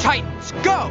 Titans, go!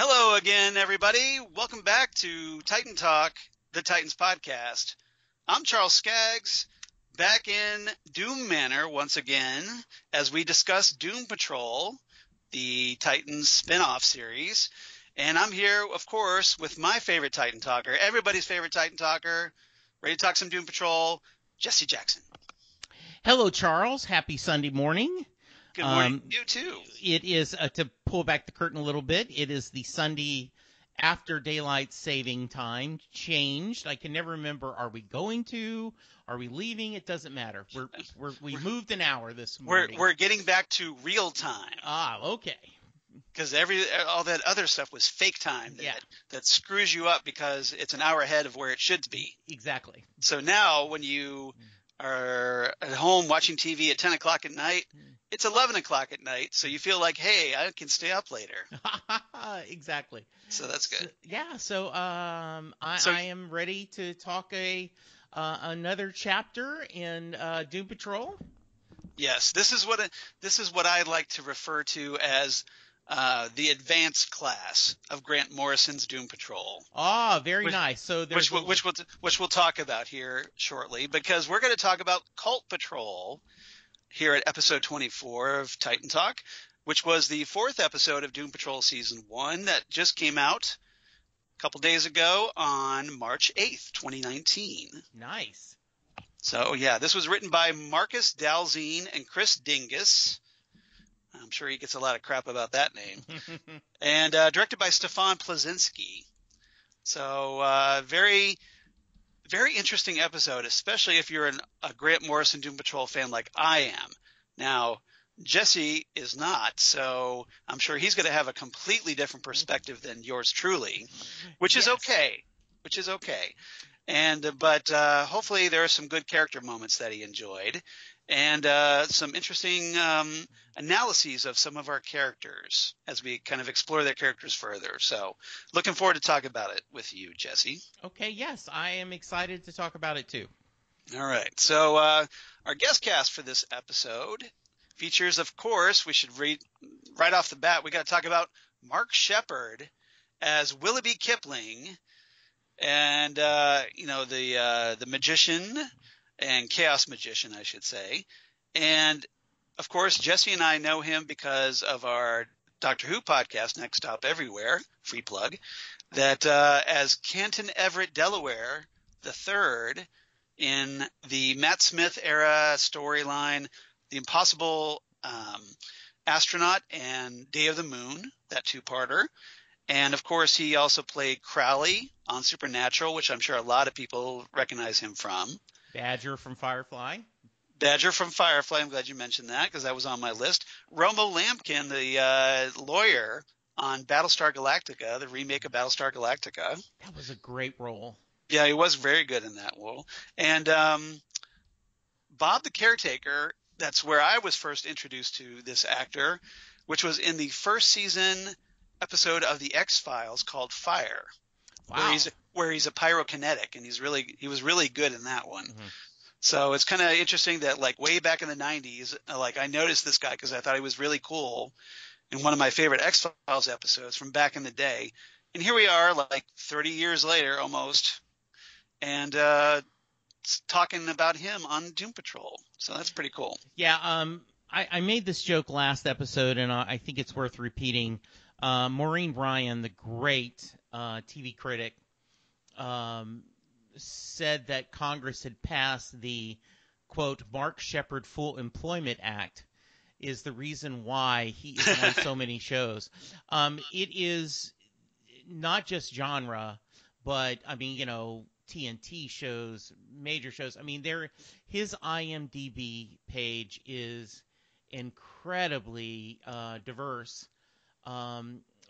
Hello again, everybody. Welcome back to Titan Talk, the Titans podcast. I'm Charles Skaggs, back in Doom Manor once again as we discuss Doom Patrol, the Titans spin-off series. And I'm here, of course, with my favorite Titan Talker, everybody's favorite Titan Talker, ready to talk some Doom Patrol, Jesse Jackson. Hello, Charles. Happy Sunday morning. Good morning. You too. It is, to pull back the curtain a little bit, it is the Sunday after daylight saving time changed. I can never remember, are we going to? Are we leaving? It doesn't matter. We moved an hour this morning. We're getting back to real time. Ah, okay. Because all that other stuff was fake time that screws you up because it's an hour ahead of where it should be. Exactly. So now when you are at home watching TV at 10 o'clock at night, it's 11 o'clock at night, so you feel like, hey, I can stay up later. Exactly. So that's good. I am ready to talk another chapter in Doom Patrol. Yes, this is what I like to refer to as the advanced class of Grant Morrison's Doom Patrol. Ah, very nice. So which we'll talk about here shortly, because we're going to talk about Cult Patrol here at episode 24 of Titan Talk, which was the fourth episode of Doom Patrol Season 1 that just came out a couple days ago on March 8th, 2019. Nice. So, yeah, this was written by Marcus Dalzine and Chris Dingus. I'm sure he gets a lot of crap about that name. And directed by Stefan Plazinski. So, very very interesting episode, especially if you're a Grant Morrison Doom Patrol fan like I am. Now, Jesse is not, so I'm sure he's going to have a completely different perspective than yours truly, which is okay. But hopefully there are some good character moments that he enjoyed, and some interesting analyses of some of our characters as we kind of explore their characters further. So looking forward to talk about it with you, Jesse. Okay, yes, I am excited to talk about it too. All right. So our guest cast for this episode features, of course, we should read right off the bat, we got to talk about Mark Sheppard as Willoughby Kipling, and the magician and chaos magician, I should say. And of course, Jesse and I know him because of our Doctor Who podcast, Next Stop Everywhere, free plug, that as Canton Everett Delaware the Third in the Matt Smith era storyline, The Impossible Astronaut and Day of the Moon, that two-parter. And, of course, he also played Crowley on Supernatural, which I'm sure a lot of people recognize him from. Badger from Firefly. I'm glad you mentioned that because that was on my list. Romo Lampkin, the lawyer on Battlestar Galactica, the remake of Battlestar Galactica. That was a great role. Yeah, he was very good in that role. And Bob the Caretaker, that's where I was first introduced to this actor, which was in the first season episode of The X-Files called Fire. Wow. Where he's a pyrokinetic, and he was really good in that one. Mm-hmm. So it's kind of interesting that, like, way back in the 90s, like, I noticed this guy because I thought he was really cool in one of my favorite X-Files episodes from back in the day. And here we are, like, 30 years later almost, and talking about him on Doom Patrol. So that's pretty cool. Yeah, I made this joke last episode, and I think it's worth repeating. Maureen Bryan, the great TV critic, said that Congress had passed the quote, Mark Sheppard Full Employment Act is the reason why he is on so many shows. It is not just genre, but I mean, TNT shows, major shows. I mean, his IMDb page is incredibly diverse,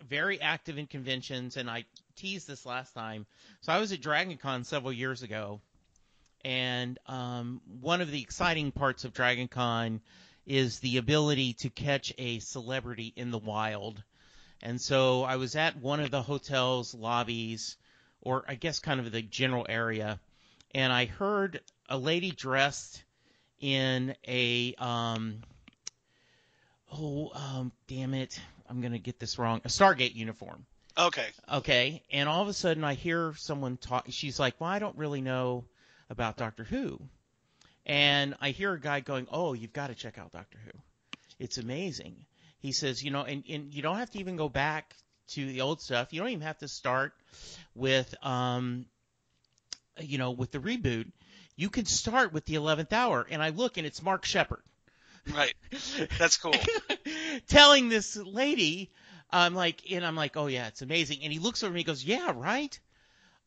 very active in conventions, and I teased this last time. So I was at Dragon Con several years ago, and one of the exciting parts of Dragon Con is the ability to catch a celebrity in the wild. And so I was at one of the hotel's lobbies, or I guess kind of the general area, and I heard a lady dressed in a damn it, I'm going to get this wrong, a Stargate uniform. Okay, and all of a sudden I hear someone talk. She's like, well, I don't really know about Doctor Who. And I hear a guy going, oh, you've got to check out Doctor Who. It's amazing. He says, and you don't have to even go back to the old stuff. You don't even have to start with, with the reboot. You can start with the 11th Hour. And I look, and it's Mark Sheppard. Right. That's cool. Telling this lady, I'm like, oh, yeah, it's amazing. And he looks over me and goes, yeah, right?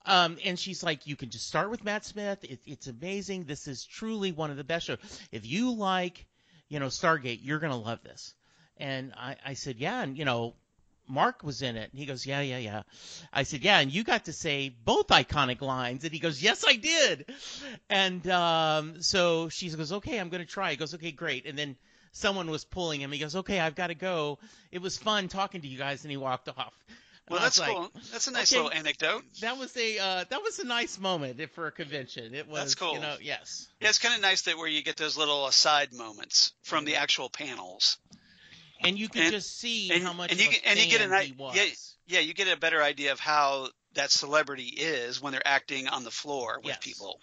And she's like, you can just start with Matt Smith. It's amazing. This is truly one of the best shows. If you like, Stargate, you're going to love this. And I said, yeah, and, Mark was in it. And he goes, yeah. I said, yeah, and you got to say both iconic lines. And he goes, yes, I did. And so she goes, okay, I'm going to try. He goes, okay, great. And then someone was pulling him. He goes, okay, I've got to go. It was fun talking to you guys. And he walked off. Well, that's cool. That's a nice little anecdote. That was a nice moment for a convention. It was. That's cool. Yes. Yeah, it's kind of nice where you get those little aside moments from the actual panels, and you can just see how much you get he was. Yeah, you get a better idea of how that celebrity is when they're acting on the floor with people,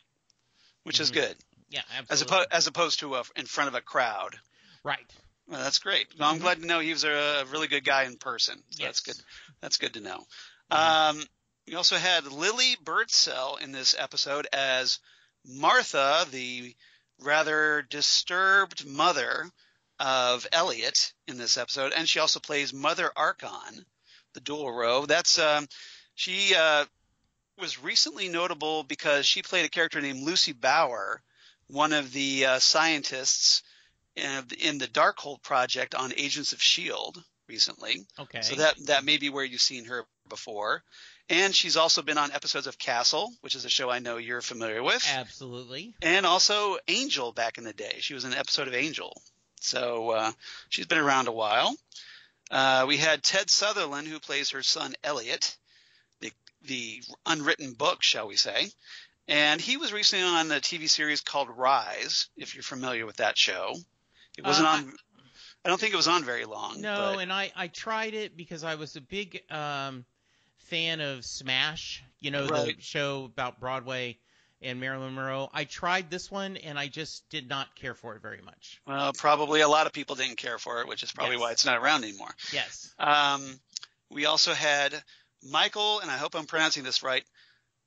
which is good. Yeah, absolutely. As opposed to in front of a crowd. Right. Well, that's great. Well, I'm glad to know he was a really good guy in person. So yes. That's good. That's good to know. We also had Lili Birdsell in this episode as Martha, the rather disturbed mother of Elliot in this episode, and she also plays Mother Archon, the dual role. That's she was recently notable because she played a character named Lucy Bauer, one of the scientists in the Darkhold project on Agents of S.H.I.E.L.D. recently. Okay. So that may be where you've seen her before. And she's also been on episodes of Castle, which is a show I know you're familiar with. Absolutely. And also Angel back in the day. She was in an episode of Angel. So she's been around a while. We had Ted Sutherland, who plays her son Elliot, the unwritten book, shall we say. And he was recently on a TV series called Rise, if you're familiar with that show. It wasn't on – I don't think it was on very long. No, and I tried it because I was a big fan of Smash, the show about Broadway and Marilyn Monroe. I tried this one, and I just did not care for it very much. Well, probably a lot of people didn't care for it, which is probably why it's not around anymore. Yes. We also had Michael, and I hope I'm pronouncing this right,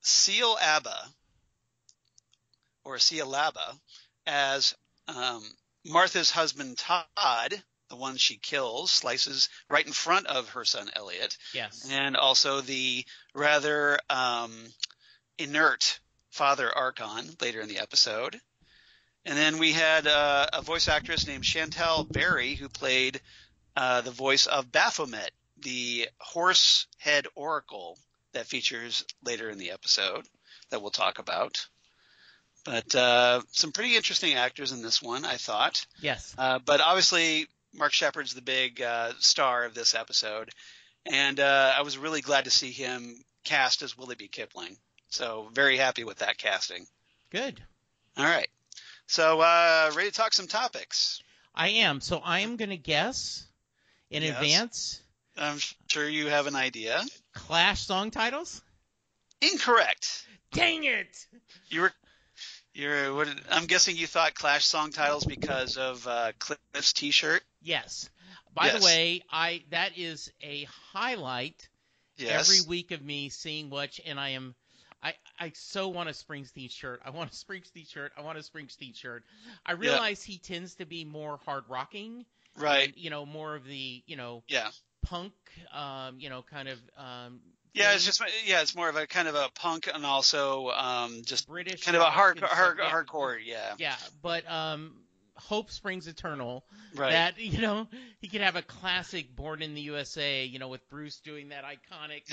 Seal-Abba, or Seal-Abba, as Martha's husband Todd, the one she kills, slices right in front of her son Elliot. Yes. And also the rather inert Father Archon later in the episode. And then we had a voice actress named Chantal Berry who played the voice of Baphomet, the horse head oracle that features later in the episode that we'll talk about. But some pretty interesting actors in this one, I thought. Yes. But obviously, Mark Sheppard's the big star of this episode. And I was really glad to see him cast as Willoughby Kipling. So very happy with that casting. Good. All right. So ready to talk some topics? I am. So I am going to guess in advance. I'm sure you have an idea. Clash song titles? Incorrect. Dang it! I'm guessing you thought Clash song titles because of Cliff's T-shirt. Yes. By the way, that is a highlight every week of me seeing which, and I so want a Springsteen shirt. I want a Springsteen shirt. I want a Springsteen shirt. I realize he tends to be more hard rocking, Right. and more of the Yeah. punk, kind of Yeah, thing. it's just it's more of a kind of a punk and also just British kind of a rock and stuff. Yeah. hardcore. Yeah. Yeah, but hope springs eternal. Right. That he could have a classic Born in the USA, with Bruce doing that iconic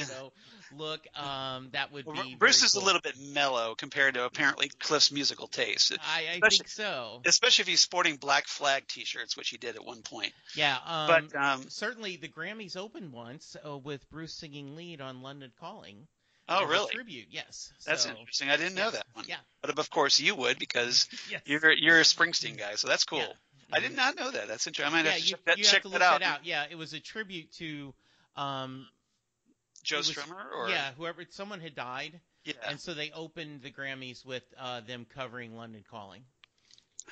look. That would be Bruce very is cool. a little bit mellow compared to apparently Cliff's musical taste. I think so. Especially if he's sporting Black Flag T-shirts, which he did at one point. Yeah, but certainly the Grammys opened once with Bruce singing lead on London Calling. Oh, as really? A tribute, yes. That's interesting. I didn't know that one. Yeah. But of course you would because Yes. you're a Springsteen guy, so that's cool. Yeah. I did not know that. That's interesting. I might have to you check have to look that out. that out. Yeah, it was a tribute to Joe Strummer, or someone had died. Yeah. And so they opened the Grammys with them covering London Calling.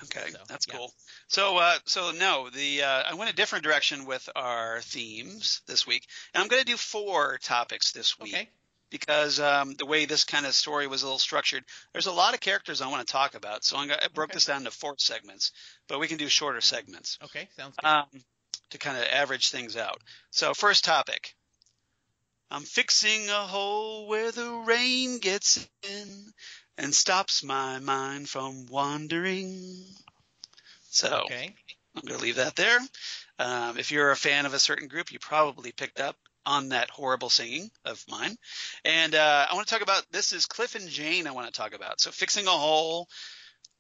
Okay, So, that's yeah. cool. So I went a different direction with our themes this week, and I'm going to do 4 topics this week. Okay. Because the way this kind of story was a little structured, there's a lot of characters I want to talk about. So I broke this down into 4 segments, but we can do shorter segments. Okay, sounds good. To kind of average things out. So first topic. I'm fixing a hole where the rain gets in and stops my mind from wandering. So okay. I'm going to leave that there. If you're a fan of a certain group, you probably picked up on that horrible singing of mine. And I want to talk about, this is Cliff and Jane I want to talk about. So fixing a hole,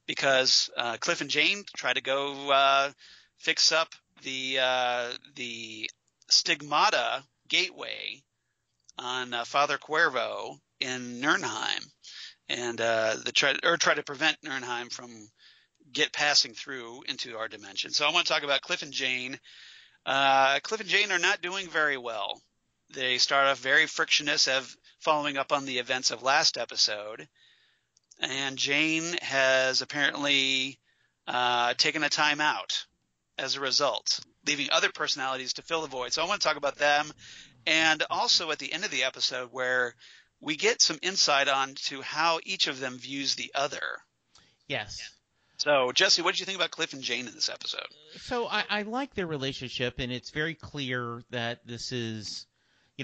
because Cliff and Jane try to go fix up the Stigmata Gateway on Father Cuervo in Nurnheim, and try to prevent Nurnheim from passing through into our dimension. So I want to talk about Cliff and Jane. Cliff and Jane are not doing very well. They start off very frictionless, following up on the events of last episode, and Jane has apparently taken a time out as a result, leaving other personalities to fill the void. So I want to talk about them, and also at the end of the episode where we get some insight on to how each of them views the other. Yes. So, Jesse, what did you think about Cliff and Jane in this episode? So I like their relationship, and it's very clear that this is,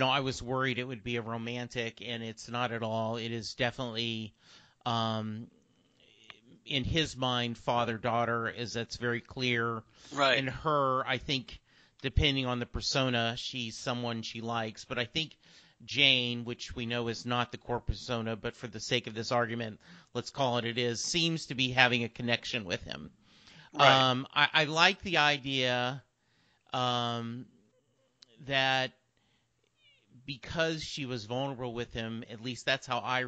I was worried it would be a romantic, and it's not at all. It is definitely, in his mind, father-daughter, that's very clear. Right. And her, I think, depending on the persona, she's someone she likes. But I think Jane, which we know is not the core persona, but for the sake of this argument, let's call it is, seems to be having a connection with him. Right. I like the idea that because she was vulnerable with him, at least that's how I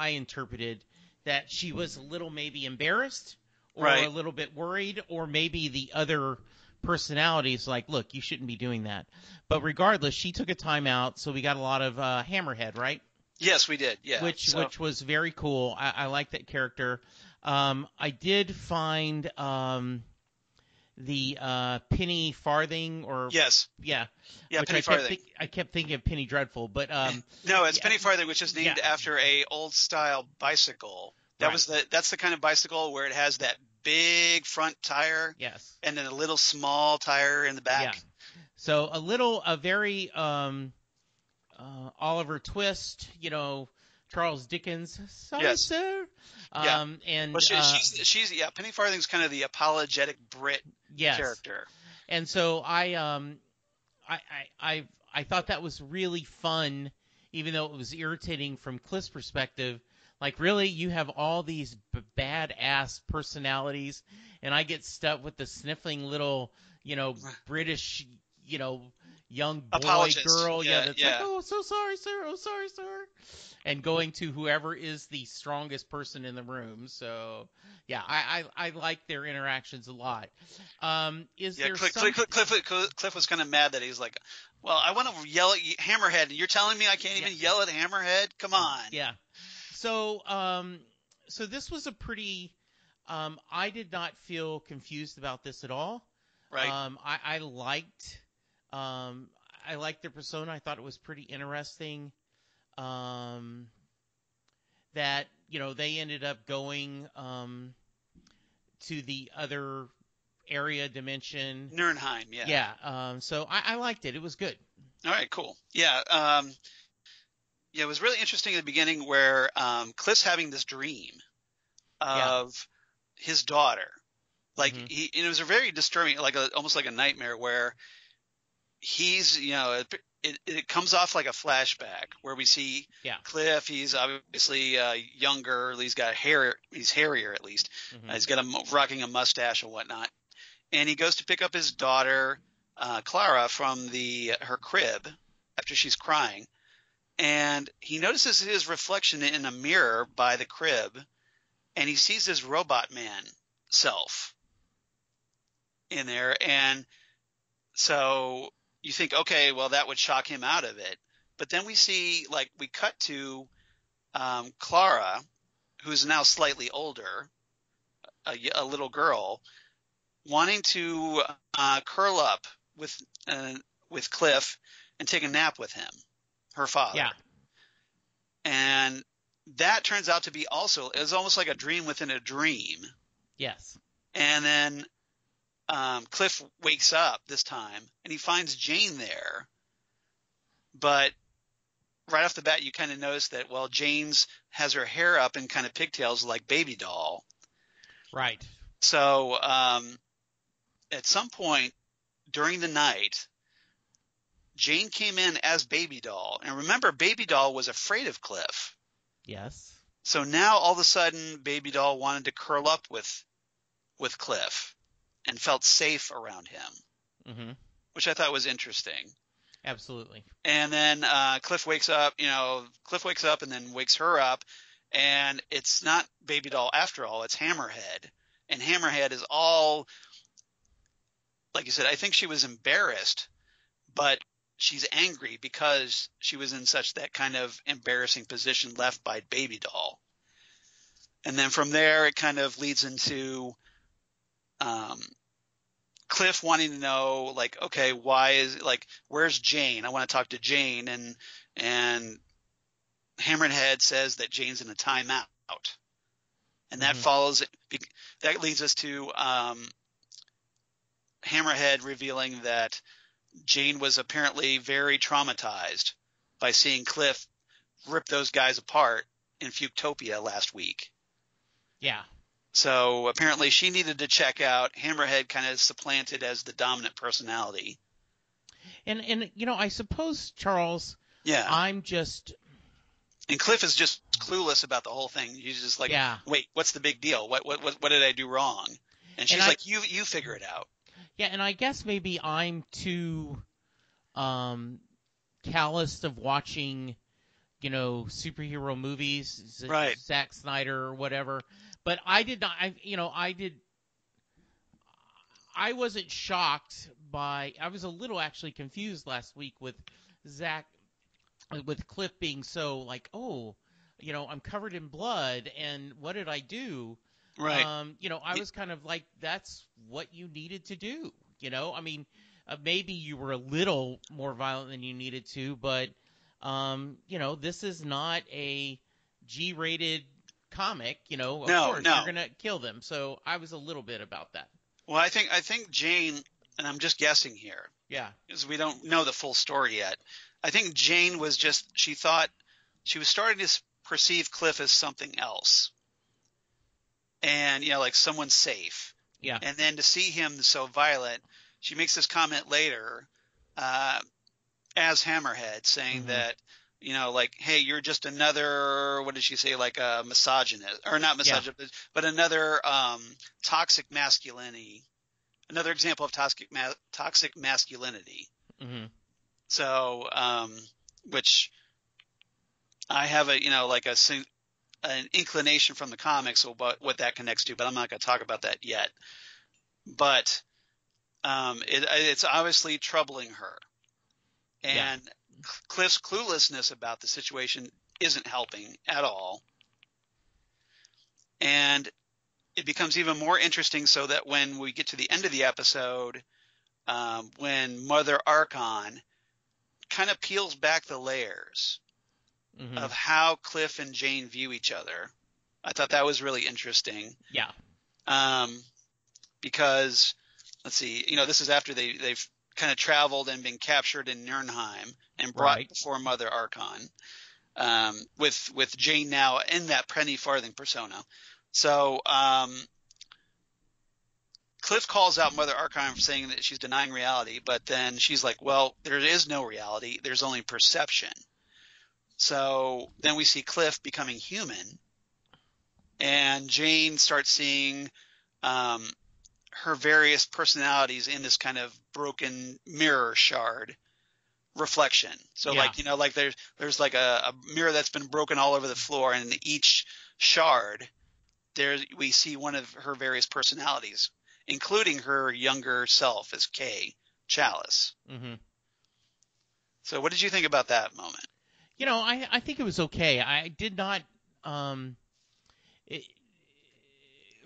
interpreted that she was a little maybe embarrassed or Right. a little bit worried, or maybe the other personalities like, look, you shouldn't be doing that. But regardless, she took a time out, so we got a lot of Hammerhead, right? Yes, we did. Yeah. Which was very cool. I like that character. I did find the penny farthing, or yes. Yeah, which Penny Farthing. I kept thinking of Penny Dreadful, but no, it's Penny Farthing, which is named after a old style bicycle. That's the kind of bicycle where it has that big front tire, yes, and then a little small tire in the back. Yeah. So a very Oliver Twist, Charles Dickens. Sorry, yes. sir. Yeah. And she's Penny Farthing's kind of the apologetic Brit character. And so I thought that was really fun, even though it was irritating from Cliff's perspective. Like, really, you have all these badass personalities, and I get stuck with the sniffling little, British, young boy, apologist. Girl, that's like, oh, so sorry, sir, oh, sorry, sir, and going to whoever is the strongest person in the room. So, yeah, I like their interactions a lot. Cliff was kind of mad that he's like, well, I want to yell at Hammerhead, and you're telling me I can't even yell at Hammerhead? Come on. Yeah. So this was a pretty. I did not feel confused about this at all. Right. I liked their persona. I thought it was pretty interesting. that they ended up going to the other area dimension. Nirnheim, yeah. Yeah. So I liked it. It was good. All right, cool. Yeah. Yeah, it was really interesting in the beginning where Cliff's having this dream of his daughter. Like it was a very disturbing, like almost like a nightmare where he's, it comes off like a flashback where we see Cliff. He's obviously younger. He's got hair. He's hairier at least. He's got rocking a mustache and whatnot. And he goes to pick up his daughter, Clara, from her crib after she's crying. And he notices his reflection in a mirror by the crib, and he sees his robot man self in there. And so you think, okay, well, that would shock him out of it. But then we cut to Clara, who's now slightly older, a little girl, wanting to curl up with Cliff and take a nap with him, her father. Yeah. And that turns out to be it's almost like a dream within a dream. Yes. And then Cliff wakes up this time and he finds Jane there. But right off the bat, you kind of notice that, well, Jane's has her hair up in kind of pigtails like Baby Doll. Right. So at some point during the night, Jane came in as Baby Doll. And remember, Baby Doll was afraid of Cliff. Yes. So now all of a sudden, Baby Doll wanted to curl up with Cliff and felt safe around him, which I thought was interesting. Absolutely. And then Cliff wakes up, and then wakes her up. And it's not Baby Doll after all. It's Hammerhead. And Hammerhead is all, like you said, I think she was embarrassed, but she's angry because she was in that kind of embarrassing position left by Baby Doll. And then from there, it kind of leads into Cliff wanting to know, like, okay, where's Jane? I want to talk to Jane. And Hammerhead says that Jane's in a timeout. And that leads us to Hammerhead revealing that Jane was apparently very traumatized by seeing Cliff rip those guys apart in Fuchtopia last week. Yeah. So apparently she needed to check out. Hammerhead kind of supplanted as the dominant personality. And I suppose, Charles, yeah, I'm just... And Cliff is just clueless about the whole thing. He's just like, wait, what's the big deal? What did I do wrong? And she's like, you figure it out. Yeah, and I guess maybe I'm too calloused of watching, superhero movies, right? Zack Snyder or whatever. But I did not. I wasn't shocked by. I was a little actually confused last week with Cliff being so like, oh, I'm covered in blood, and what did I do? Right. I was kind of like, that's what you needed to do. I mean, maybe you were a little more violent than you needed to, but, this is not a G-rated comic. Of course, you're going to kill them. So I was a little bit about that. Well, I think Jane, and I'm just guessing here. Yeah. Because we don't know the full story yet. I think Jane was she thought she was starting to perceive Cliff as something else. And, like someone safe. Yeah. And then to see him so violent, she makes this comment later as Hammerhead saying that, like, hey, you're just another, what did she say, like a misogynist, or not misogynist, but another toxic masculinity, another example of toxic masculinity. Mm-hmm. So, which I have an inclination from the comics about what that connects to, but I'm not going to talk about that yet. But it's obviously troubling her. And Cliff's cluelessness about the situation isn't helping at all. And it becomes even more interesting so that when we get to the end of the episode, when Mother Archon kind of peels back the layers Mm-hmm. of how Cliff and Jane view each other. I thought that was really interesting. Yeah. Because let's see, this is after they've kind of traveled and been captured in Nirnheim and brought Right. before Mother Archon, with Jane now in that penny farthing persona. So Cliff calls out Mother Archon for saying that she's denying reality, but then she's like, well, there is no reality. There's only perception. So then we see Cliff becoming human, and Jane starts seeing her various personalities in this kind of broken mirror shard reflection. So Yeah. like there's like a mirror that's been broken all over the floor, and in each shard we see one of her various personalities, including her younger self as Kay Chalice. Mm-hmm. So what did you think about that moment? I think it was okay. I did not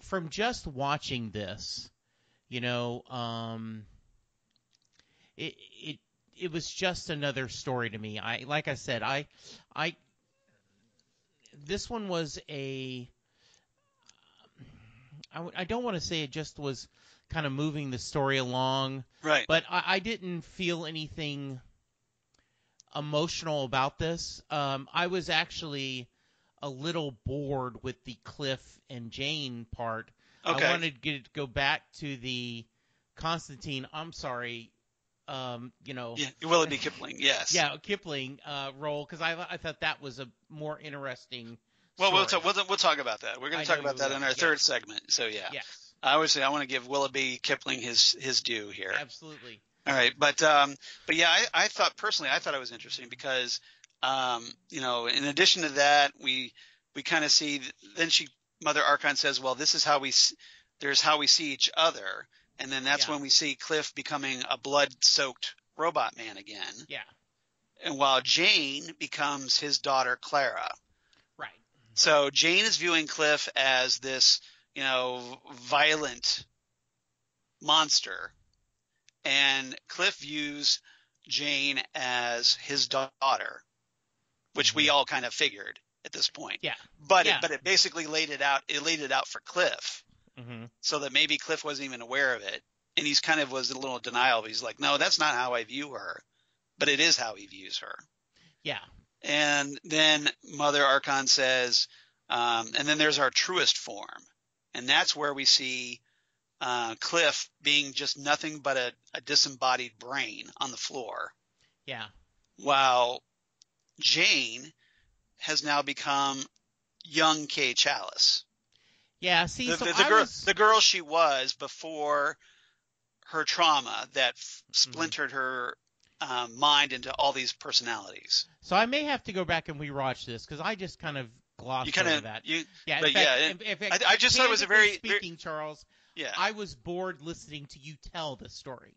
from just watching this, it was just another story to me. Like I said, this one was I don't want to say it just was kind of moving the story along, Right. but I didn't feel anything emotional about this. I was actually a little bored with the Cliff and Jane part. Okay. I wanted to go back to the Constantine. I'm sorry. Willoughby Kipling. Yes. Yeah, Kipling role, because I thought that was a more interesting. Well, story. we'll talk about that. We're going to talk about that in our third segment. So yeah. Yes. I would say I want to give Willoughby Kipling his due here. Absolutely. All right, but yeah, I thought it was interesting because in addition to that, we kind of see then Mother Archon says, well, this is how we see each other, and then that's when we see Cliff becoming a blood-soaked robot man again. Yeah. And while Jane becomes his daughter Clara. Right. So Jane is viewing Cliff as this violent monster. And Cliff views Jane as his daughter, which we all kind of figured at this point. Yeah. But it basically laid it out. It laid it out for Cliff, so that maybe Cliff wasn't even aware of it, and he's kind of was a little denial. He's like, no, that's not how I view her, but it is how he views her. Yeah. And then Mother Archon says, and then there's our truest form, and that's where we see Cliff being just nothing but a disembodied brain on the floor. Yeah. While Jane has now become young Kay Chalice. Yeah. See, the girl she was before her trauma that splintered her mind into all these personalities. So I may have to go back and rewatch this because I just kind of glossed over that. I just thought it was a very speaking, Charles. Yeah. I was bored listening to you tell the story.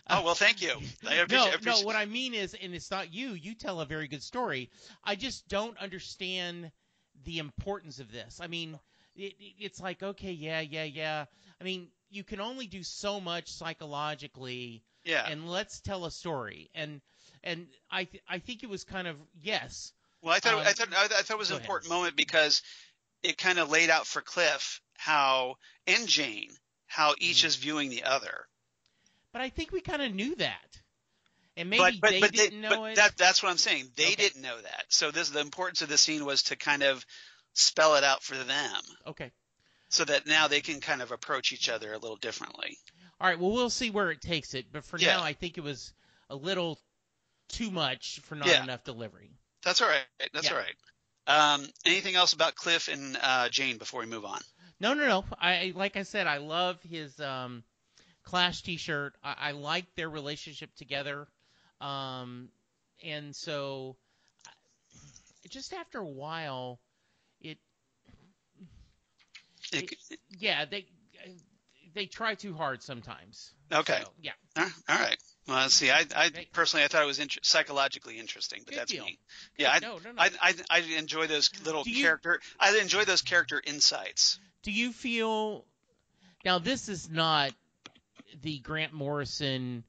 Oh, well, thank you. I appreciate No, what I mean is, and it's not you tell a very good story. I just don't understand the importance of this. I mean, it's like, okay, yeah. I mean, you can only do so much psychologically. Yeah. And let's tell a story. And I think it was kind of, yes. Well, I thought it was an important moment because it kind of laid out for Cliff and Jane how each is viewing the other. But I think we kind of knew that, and maybe they didn't know it. That's what I'm saying. They didn't know that. So the importance of the scene was to kind of spell it out for them. Okay. So that now they can kind of approach each other a little differently. All right. Well, we'll see where it takes it. But for now, I think it was a little too much for not enough delivery. That's all right. All right. Anything else about Cliff and Jane before we move on? No. Like I said, I love his Clash T-shirt. I like their relationship together, and so just after a while, they try too hard sometimes. Okay. So, yeah. All right. Well, see, I personally thought it was psychologically interesting, but that's me. Yeah. No. I enjoy those little I enjoy those character insights. Do you feel now? This is not the Grant Morrison,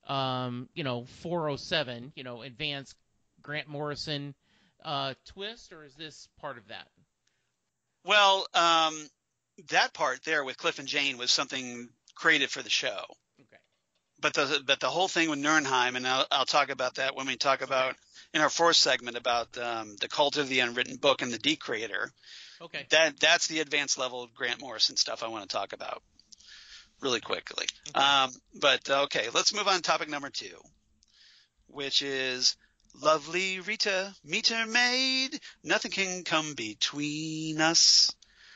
407, advanced Grant Morrison twist, or is this part of that? Well, that part there with Cliff and Jane was something created for the show. Okay. But the whole thing with Nurnheim, and I'll talk about that when we talk about in our fourth segment about the Cult of the Unwritten Book and the Decreator. Okay. That's the advanced level Grant Morrison stuff I want to talk about really quickly. Okay. Okay, let's move on to topic number 2, which is lovely Rita, meter maid, nothing can come between us.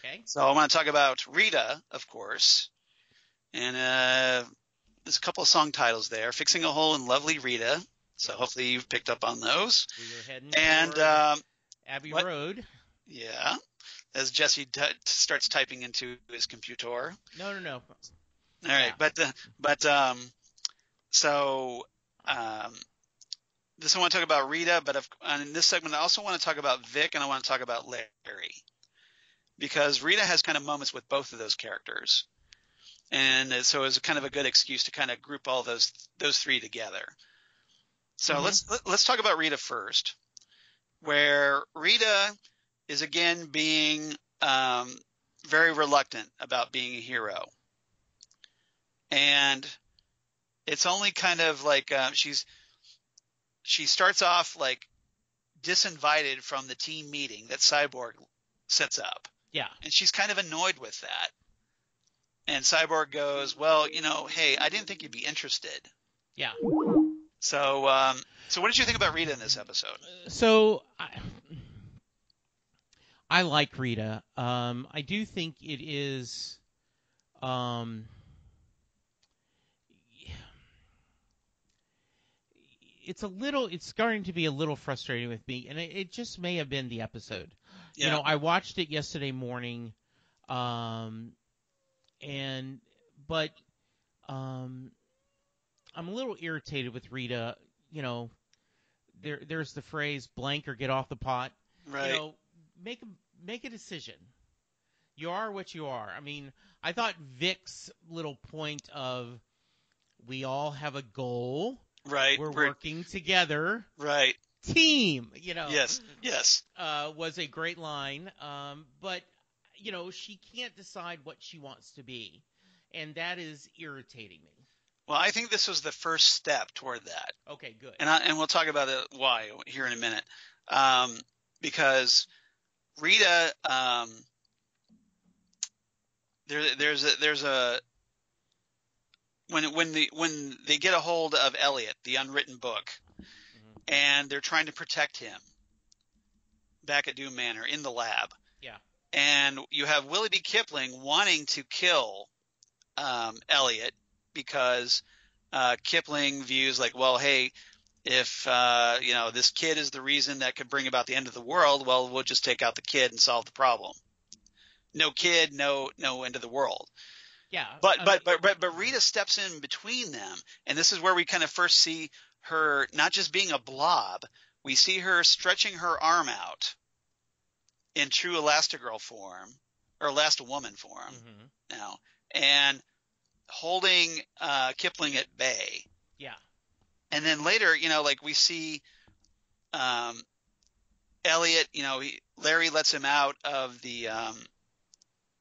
Okay. So I want to talk about Rita, of course, and there's a couple of song titles there. Fixing a Hole in Lovely Rita. So hopefully you've picked up on those. We were heading and toward Abbey Road. Yeah, as Jesse starts typing into his computer. No. All right, yeah. This I want to talk about Rita, but in this segment I also want to talk about Vic, and I want to talk about Larry, because Rita has kind of moments with both of those characters, and so it's kind of a good excuse to kind of group all those three together. So let's talk about Rita first, where Rita is again being very reluctant about being a hero, and it's only kind of like she starts off like disinvited from the team meeting that Cyborg sets up. Yeah. And she's kind of annoyed with that. And Cyborg goes, well, hey, I didn't think you'd be interested. Yeah. So what did you think about Rita in this episode? So I like Rita. I do think it is it's starting to be a little frustrating with me, and it just may have been the episode. Yeah. I watched it yesterday morning, but I'm a little irritated with Rita. There's the phrase "blank or get off the pot." Right. Make a decision. You are what you are. I mean, I thought Vic's little point of we all have a goal. Right. We're working together. Right. Team, Yes. Was a great line. But, she can't decide what she wants to be. And that is irritating me. Well, I think this was the first step toward that. Okay, good. And we'll talk about why here in a minute. Because Rita, there's a when they get a hold of Elliot, the unwritten book, and they're trying to protect him back at Doom Manor in the lab. Yeah. And you have Willoughby Kipling wanting to kill Elliot because Kipling views like, well, hey, if this kid is the reason that could bring about the end of the world, well, we'll just take out the kid and solve the problem. No kid, no end of the world. Yeah. But Rita steps in between them, and this is where we kind of first see her not just being a blob. We see her stretching her arm out in true Elastigirl form, or Elastowoman form now, and holding Kipling at bay. Yeah. And then later, we see Elliot, Larry lets him out of the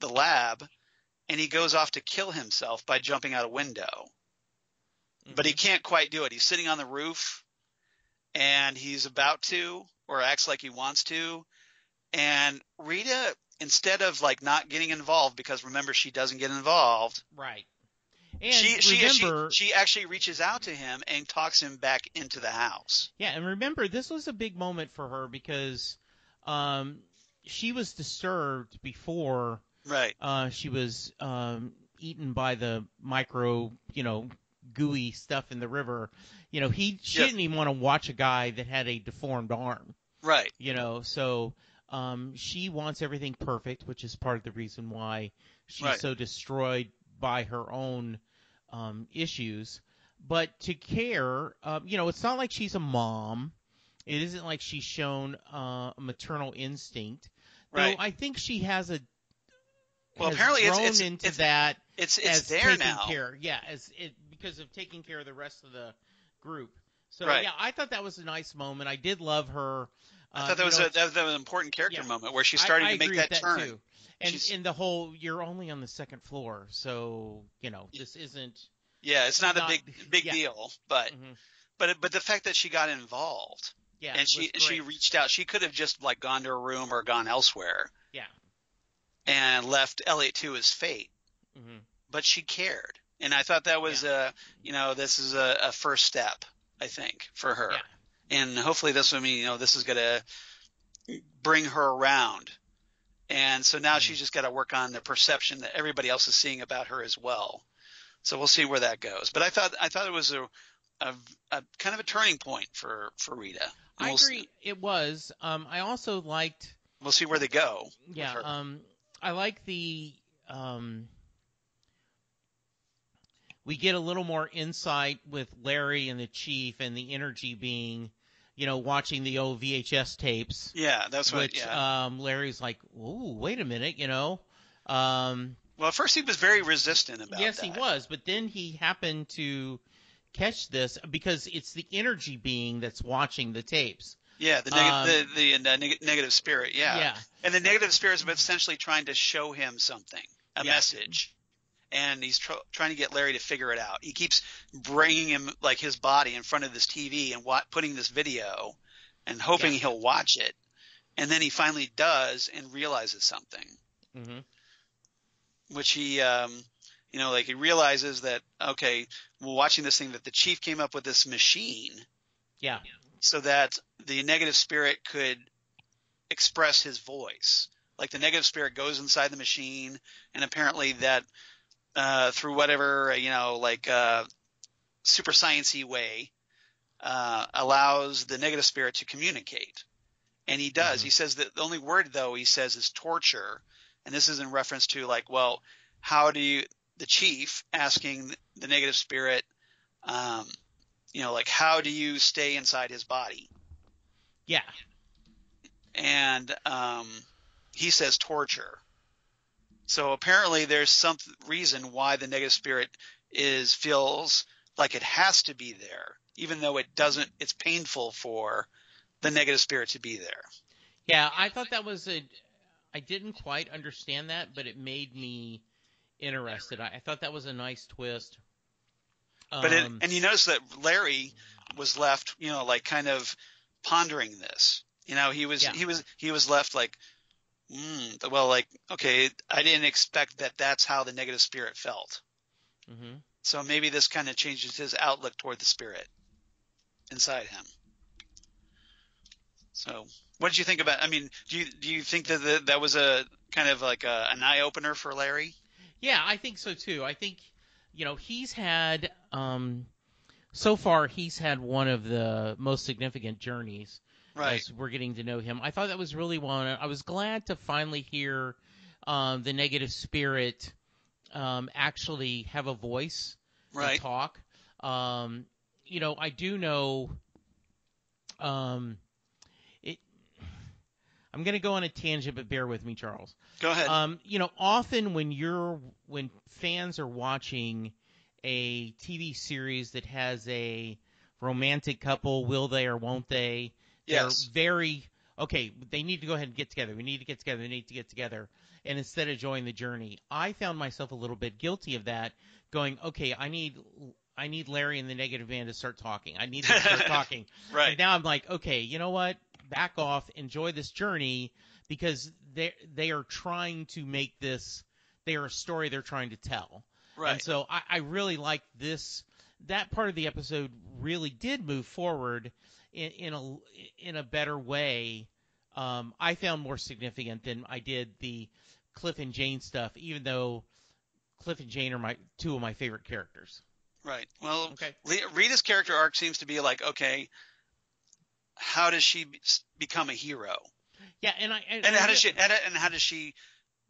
lab, and he goes off to kill himself by jumping out a window. But he can't quite do it. He's sitting on the roof, and he's about to, or acts like he wants to. And Rita, instead of not getting involved, because remember, she doesn't get involved. Right. And she actually reaches out to him and talks him back into the house. Yeah, and remember, this was a big moment for her because she was disturbed before. Right. She was eaten by the micro, gooey stuff in the river. She didn't even want to watch a guy that had a deformed arm. Right. So she wants everything perfect, which is part of the reason why she's so destroyed by her own issues. But to care, it's not like she's a mom. It isn't like she's shown a maternal instinct. Right. Though I think she has a apparently it's that it's as there taking now. Care. Yeah, because of taking care of the rest of the group. So right. Yeah, I thought that was a nice moment. I did love her I thought that was an important character moment where she's starting to make that turn. Too. And in the whole, you're only on the second floor, so this isn't. Yeah, it's not a big deal, but but the fact that she got involved, and she reached out, she could have just like gone to her room or gone elsewhere, and left Elliot to his fate, but she cared, and I thought that was this is a first step, I think, for her. And hopefully this will mean, this is going to bring her around. And so now she's just got to work on the perception that everybody else is seeing about her as well. So we'll see where that goes. But I thought it was a kind of a turning point for Rita. I agree. It was. I also liked. We'll see where they go. Yeah. I like the. We get a little more insight with Larry and the chief and the energy being, watching the old VHS tapes. Yeah, that's what. Which Larry's like, "Ooh, wait a minute," Well, at first he was very resistant about that. Yes, he was, but then he happened to catch this because it's the energy being that's watching the tapes. Yeah, the negative spirit. Yeah, and the negative spirit is essentially trying to show him something, a message. And he's trying to get Larry to figure it out. He keeps bringing him like his body in front of this TV and putting this video and hoping he'll watch it. And then he finally does and realizes something, which he, he realizes that, okay, we're watching this thing that the chief came up with this machine. Yeah. So that the negative spirit could express his voice. Like the negative spirit goes inside the machine, and apparently that, through whatever, super sciencey way, allows the negative spirit to communicate. And he does. He says that the only word, though, he says is torture. And this is in reference to how do you, the chief asking the negative spirit, how do you stay inside his body? Yeah. And he says torture. So apparently there's some reason why the negative spirit feels like it has to be there, even though it doesn't. It's painful for the negative spirit to be there. Yeah, I thought that was I didn't quite understand that, but it made me interested. I thought that was a nice twist. But and you notice that Larry was left, kind of pondering this. He was left like. Okay, I didn't expect that that's how the negative spirit felt. So maybe this kind of changes his outlook toward the spirit inside him. So what did you think about, do you think that was a kind of like an eye opener for Larry? Yeah, I think so too. I think, he's had, so far he's had one of the most significant journeys. Right. As we're getting to know him. I thought that was really one. I was glad to finally hear the negative spirit actually have a voice and talk. I do know it. I'm going to go on a tangent, but bear with me, Charles. Go ahead. Often when fans are watching a TV series that has a romantic couple, will they or won't they? Yes. They're very, okay, they need to go ahead and get together. We need to get together. They need to get together. And instead of enjoying the journey, I found myself a little bit guilty of that, going, okay, I need Larry and the negative man to start talking. I need them to start talking. Right. And now I'm like, okay, you know what? Back off. Enjoy this journey, because they are trying to make this, they are a story they're trying to tell. Right. And so I really like this. That part of the episode really did move forward in a better way. I found more significant than I did the Cliff and Jane stuff, even though Cliff and Jane are two of my favorite characters. Right. Well, Rita's character arc seems to be like, okay, how does she become a hero? Yeah, how does she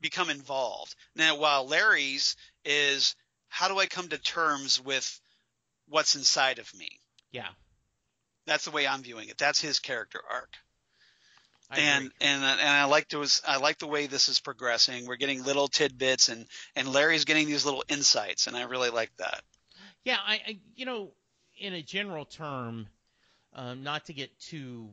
become involved? Now, while Larry's is, how do I come to terms with what's inside of me? Yeah. That's the way I'm viewing it. That's his character arc. And I like the way this is progressing. We're getting little tidbits, and Larry's getting these little insights, and I really like that. Yeah, I in a general term, not to get too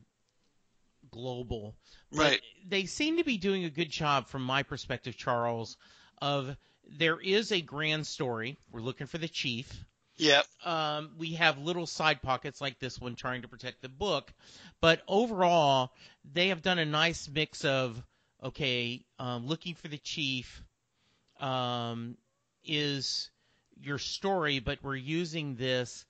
global. Right. But they seem to be doing a good job, from my perspective, Charles, of there is a grand story. We're looking for the chief. Yep. We have little side pockets like this one trying to protect the book. But overall, they have done a nice mix of, looking for the chief is your story, but we're using this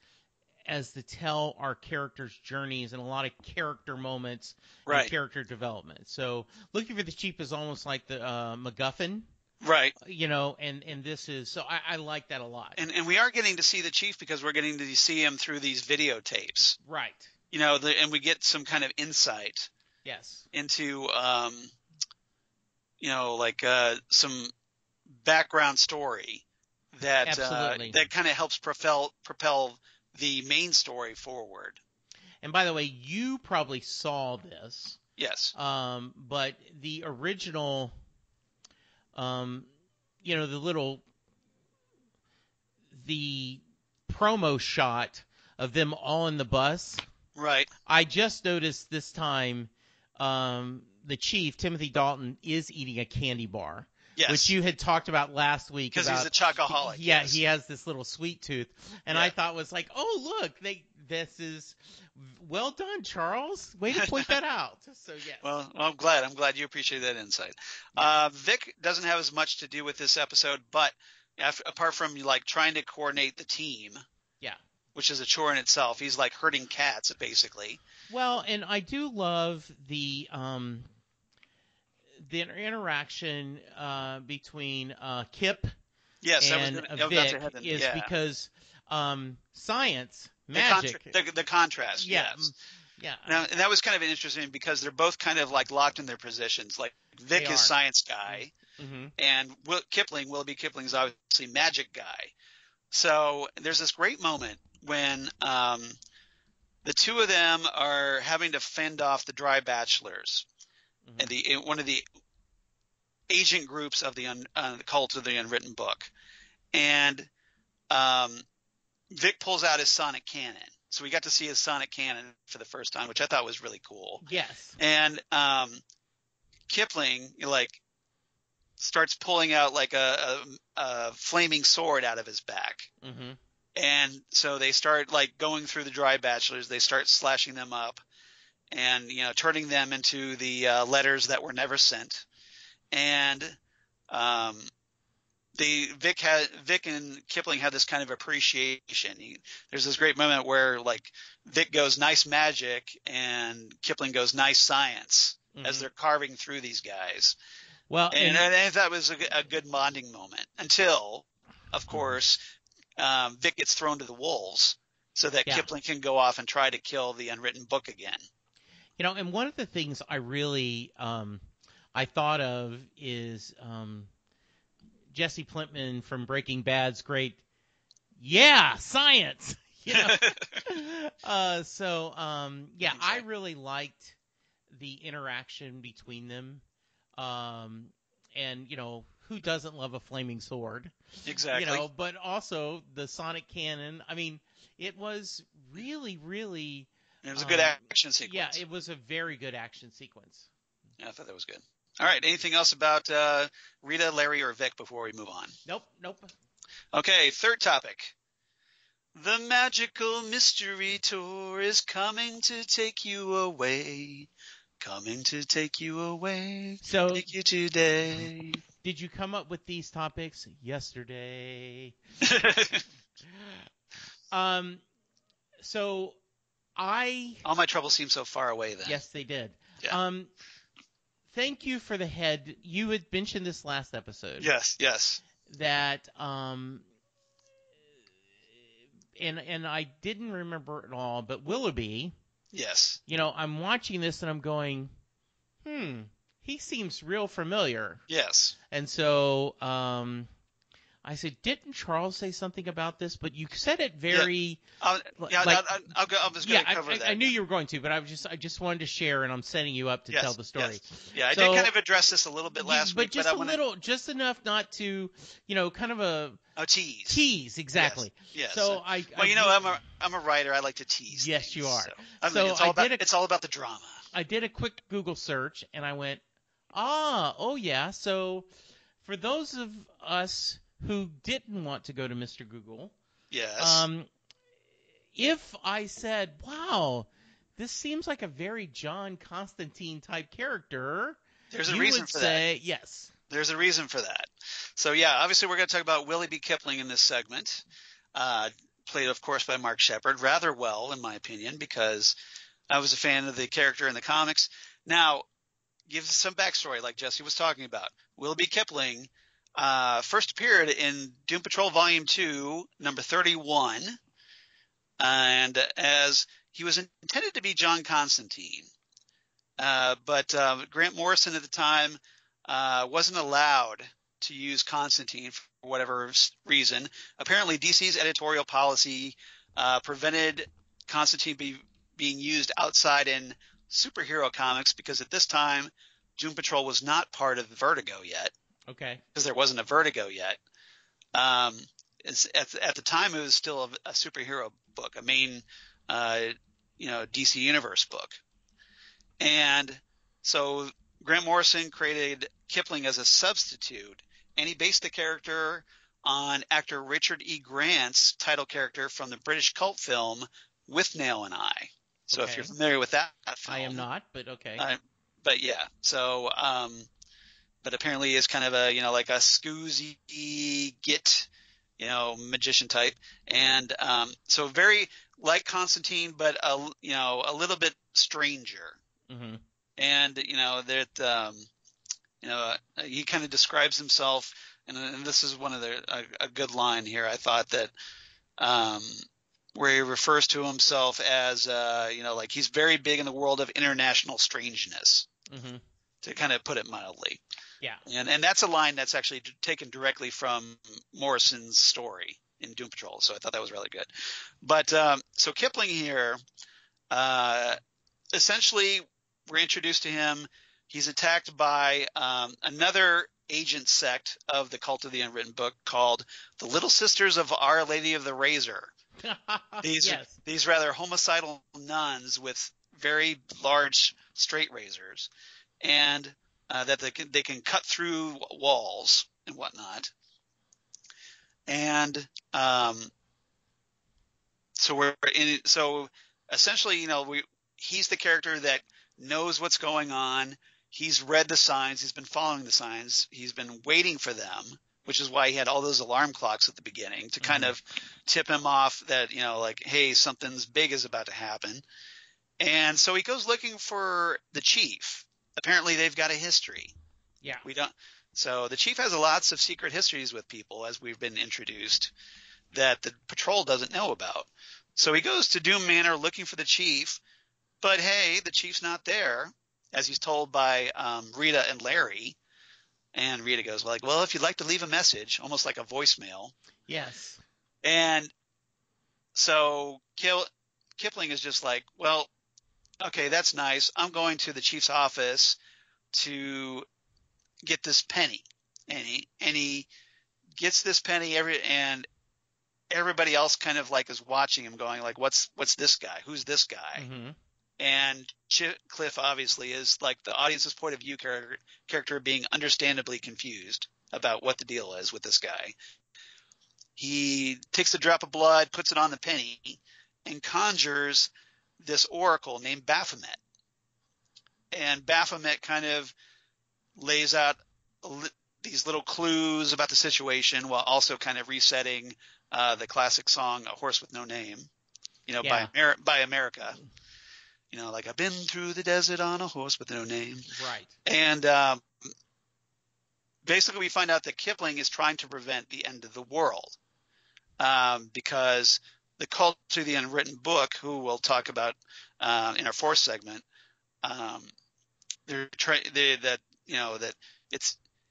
as to tell our characters' journeys and a lot of character moments and character development. So looking for the chief is almost like the MacGuffin. Right. And this is, so I like that a lot. And we are getting to see the chief because we're getting to see him through these videotapes. Right. And we get some kind of insight. Yes. Into, some background story that that kind of helps propel the main story forward. And by the way, you probably saw this. Yes. But the original, the promo shot of them all in the bus. Right. I just noticed this time, the chief, Timothy Dalton, is eating a candy bar. Yes. Which you had talked about last week. Because he's a chocoholic. He has this little sweet tooth. And I thought was like, oh, look, this is well done, Charles. Way to point that out. So, yes. Well, I'm glad. I'm glad you appreciate that insight. Yes. Vic doesn't have as much to do with this episode, but apart from trying to coordinate the team. Yeah. Which is a chore in itself. He's like herding cats, basically. Well, and I do love the interaction between Kip and Vic is because science, magic. The contrast, yes. Yeah. Now, and that was kind of interesting because they're both kind of locked in their positions. Like Vic is science guy, and Willoughby Kipling is obviously magic guy. So there's this great moment when the two of them are having to fend off the Dry Bachelors. And one of the agent groups of the cult of the Unwritten Book, and Vic pulls out his sonic cannon, so we got to see his sonic cannon for the first time, which I thought was really cool. Yes. And Kipling starts pulling out a flaming sword out of his back, and so they start going through the Dry Bachelors. They start slashing them up. And, turning them into the letters that were never sent. And Vic and Kipling have this kind of appreciation. There's this great moment where, Vic goes, nice magic, and Kipling goes, nice science, as they're carving through these guys. Well, and I thought it was a good bonding moment until, of course, Vic gets thrown to the wolves so that Kipling can go off and try to kill the Unwritten Book again. And one of the things I really I thought of is Jesse Pinkman from Breaking Bad's great, science. I really liked the interaction between them. And who doesn't love a flaming sword? Exactly. But also the sonic cannon. I mean, it was really, really. It was a good action sequence. Yeah, it was a very good action sequence. Yeah, I thought that was good. All right, anything else about Rita, Larry, or Vic before we move on? Nope. Okay, third topic. The magical mystery tour is coming to take you away. Coming to take you away. So, take you today. Did you come up with these topics yesterday? So all my troubles seem so far away then. Yes, they did. Yeah. Thank you for the head. You had mentioned this last episode. Yes. That and I didn't remember it all, but Willoughby. Yes. I'm watching this and I'm going, he seems real familiar. Yes. And so I said, didn't Charles say something about this? But you said it very. I was going to cover that. I knew you were going to, but I just wanted to share, and I'm setting you up to tell the story. Yes. Yeah, I did kind of address this a little bit last week, but just enough not to, kind of a tease. Tease, exactly. Yes. So I'm a writer. I like to tease. Yes, things, you are. So it's all about the drama. I did a quick Google search, and I went, oh yeah. So for those of us who didn't want to go to Mr. Google, Yes. If I said, wow, this seems like a very John Constantine type character, There's a you reason would for say that. yes. There's a reason for that. So yeah, obviously we're going to talk about Willoughby Kipling in this segment. Played, of course, by Mark Sheppard, rather well, in my opinion, because I was a fan of the character in the comics. Now, give some backstory, like Jesse was talking about. Willoughby Kipling first appeared in Doom Patrol Volume 2, number 31, and as he was intended to be John Constantine. But Grant Morrison at the time wasn't allowed to use Constantine for whatever reason. Apparently, DC's editorial policy prevented Constantine being used outside in superhero comics because at this time, Doom Patrol was not part of Vertigo yet. Okay. Because there wasn't a Vertigo yet. At the time, it was still a superhero book, a main, DC Universe book. And so Grant Morrison created Kipling as a substitute, and he based the character on actor Richard E. Grant's title character from the British cult film With Nail and I. So if you're familiar with that film. I am not, but okay. But yeah, so but apparently is kind of a like a scoozy git magician type, and so very like Constantine, but a little bit stranger. Mm-hmm. And he kind of describes himself, and this is one of a good line here. I thought that where he refers to himself as like he's very big in the world of international strangeness, mm-hmm. to kind of put it mildly. Yeah. And that's a line that's actually taken directly from Morrison's story in Doom Patrol. So I thought that was really good. But so Kipling here, essentially we're introduced to him. He's attacked by another agent sect of the Cult of the Unwritten Book called the Little Sisters of Our Lady of the Razor. These rather homicidal nuns with very large straight razors, and that they can cut through walls and whatnot. And so essentially, he's the character that knows what's going on. He's read the signs. He's been following the signs. He's been waiting for them, which is why he had all those alarm clocks at the beginning to kind of tip him off that, like, hey, something's big is about to happen. And so he goes looking for the chief. Apparently they've got a history. Yeah. So the chief has lots of secret histories with people, as we've been introduced, that the patrol doesn't know about. So he goes to Doom Manor looking for the chief, but hey, the chief's not there, as he's told by Rita and Larry. And Rita goes, well, if you'd like to leave a message, almost like a voicemail. Yes. And so Kipling is just like, well, okay, that's nice. I'm going to the chief's office to get this penny. And he gets this penny and everybody else kind of like is watching him going like, what's this guy? Who's this guy? Mm-hmm. And Cliff obviously is like the audience's point of view character being understandably confused about what the deal is with this guy. He takes a drop of blood, puts it on the penny, and conjures this oracle named Baphomet. And Baphomet kind of lays out these little clues about the situation while also kind of resetting the classic song "A Horse with No Name," by America. Like I've been through the desert on a horse with no name. Right. And basically we find out that Kipling is trying to prevent the end of the world because the Cult of the Unwritten Book, who we'll talk about in our fourth segment,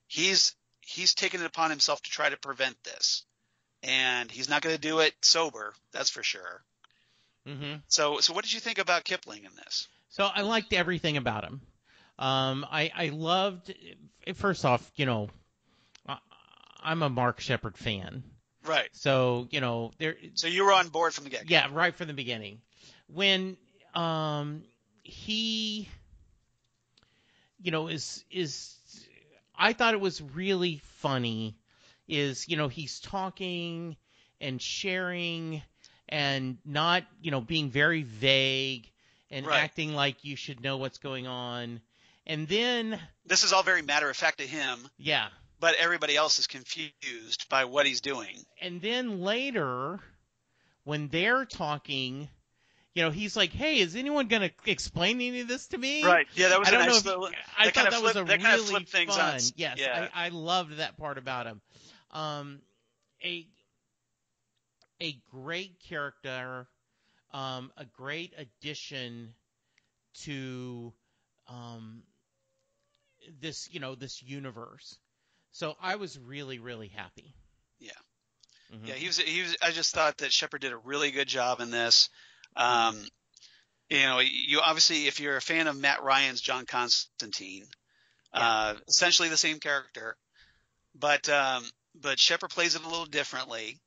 he's taken it upon himself to try to prevent this, and he's not going to do it sober, that's for sure. Mm-hmm. So what did you think about Kipling in this? So I liked everything about him. I loved, first off, I'm a Mark Sheppard fan. Right. So, So you were on board from the get-go. Yeah, right from the beginning. When he is I thought it was really funny is, he's talking and sharing and not, being very vague and Right. acting like you should know what's going on. And then This is all very matter of fact to him, yeah. but everybody else is confused by what he's doing. And then later when they're talking, he's like, "Hey, is anyone going to explain any of this to me?" Right. Yeah, that was I don't nice know. little, I thought that was that kind of really flipped things fun. on. Yes, Yeah. I loved that part about him. A great character, a great addition to this universe. So I was really, really happy. Yeah. Mm-hmm. Yeah, he was. I just thought that Sheppard did a really good job in this. You obviously, if you're a fan of Matt Ryan's John Constantine, essentially the same character, but Sheppard plays it a little differently,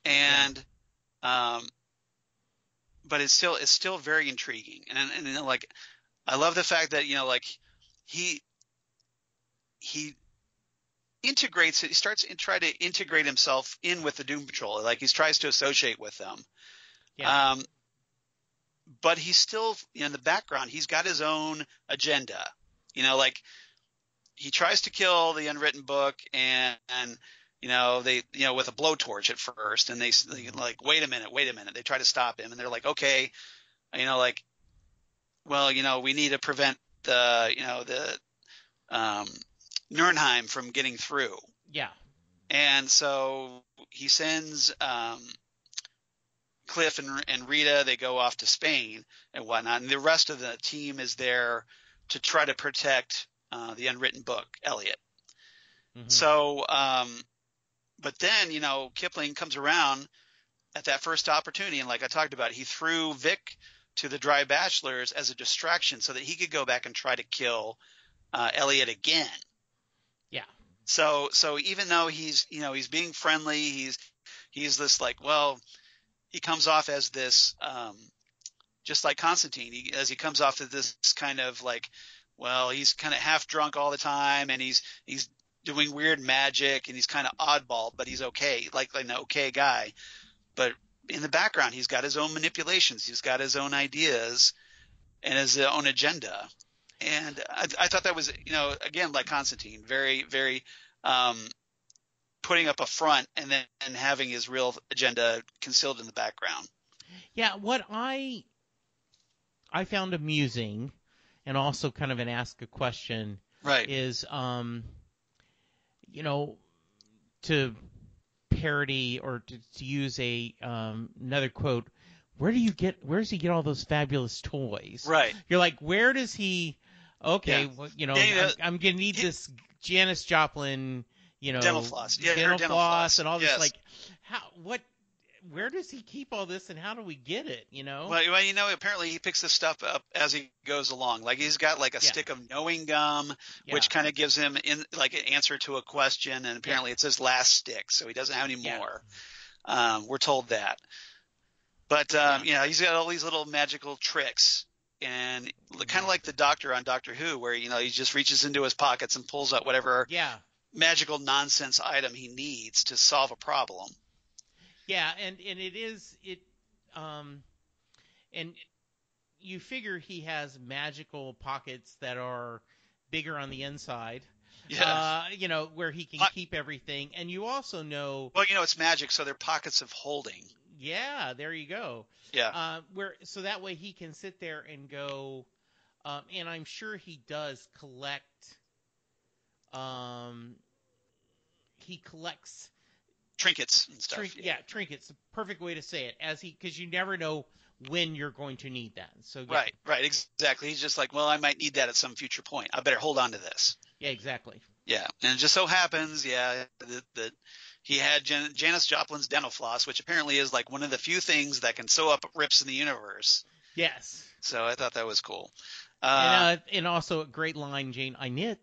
and but it's still very intriguing, and like I love the fact that like he integrates it. He starts to try to integrate himself in with the Doom Patrol, like he tries to associate with them. Yeah. But he's still in the background. He's got his own agenda. Like he tries to kill the unwritten book, and they with a blowtorch at first, and they like wait a minute. They try to stop him, and they're like, okay, like, well, we need to prevent the Nurnheim from getting through. Yeah. And so he sends Cliff and Rita. They go off to Spain and whatnot, and the rest of the team is there to try to protect the unwritten book, Elliot. Mm-hmm. So, but then Kipling comes around at that first opportunity, and like I talked about, he threw Vic to the Dry Bachelors as a distraction so that he could go back and try to kill Elliot again. Yeah. So even though he's being friendly, he's this like, well, he comes off as this just like Constantine. He comes off as this kind of like, well, he's kind of half drunk all the time, and he's doing weird magic, and he's kind of oddball, but he's okay, like an okay guy. But in the background, he's got his own manipulations, he's got his own ideas, and his own agenda. And I thought that was, again, like Constantine, very, very putting up a front and then having his real agenda concealed in the background. Yeah, what I found amusing, and also kind of an ask a question, right, is to parody or to use a another quote, where does he get all those fabulous toys? Right. You're like, where does he? Okay, yeah. Well, I'm gonna need this Janis Joplin, dental floss, dental floss, and all this. Yes. Like, where does he keep all this, and how do we get it? Well, apparently he picks this stuff up as he goes along. Like he's got like a stick of knowing gum, which kind of gives him like an answer to a question, and apparently it's his last stick, so he doesn't have any more. We're told that. But he's got all these little magical tricks, and kind of like the Doctor on Doctor Who, where he just reaches into his pockets and pulls out whatever magical nonsense item he needs to solve a problem. Yeah, and and you figure he has magical pockets that are bigger on the inside. Yeah. Where he can keep everything, and you also know. Well, it's magic, so they're pockets of holding. Yeah, there you go. Yeah. So that way he can sit there and go, and I'm sure he does collect. He collects trinkets and stuff. Trinkets. The perfect way to say it, because you never know when you're going to need that. So right, exactly. He's just like, well, I might need that at some future point. I better hold on to this. Yeah, exactly. Yeah, and it just so happens, that he had Janis Joplin's dental floss, which apparently is like one of the few things that can sew up rips in the universe. Yes. So I thought that was cool. And also a great line, Jane, I knit.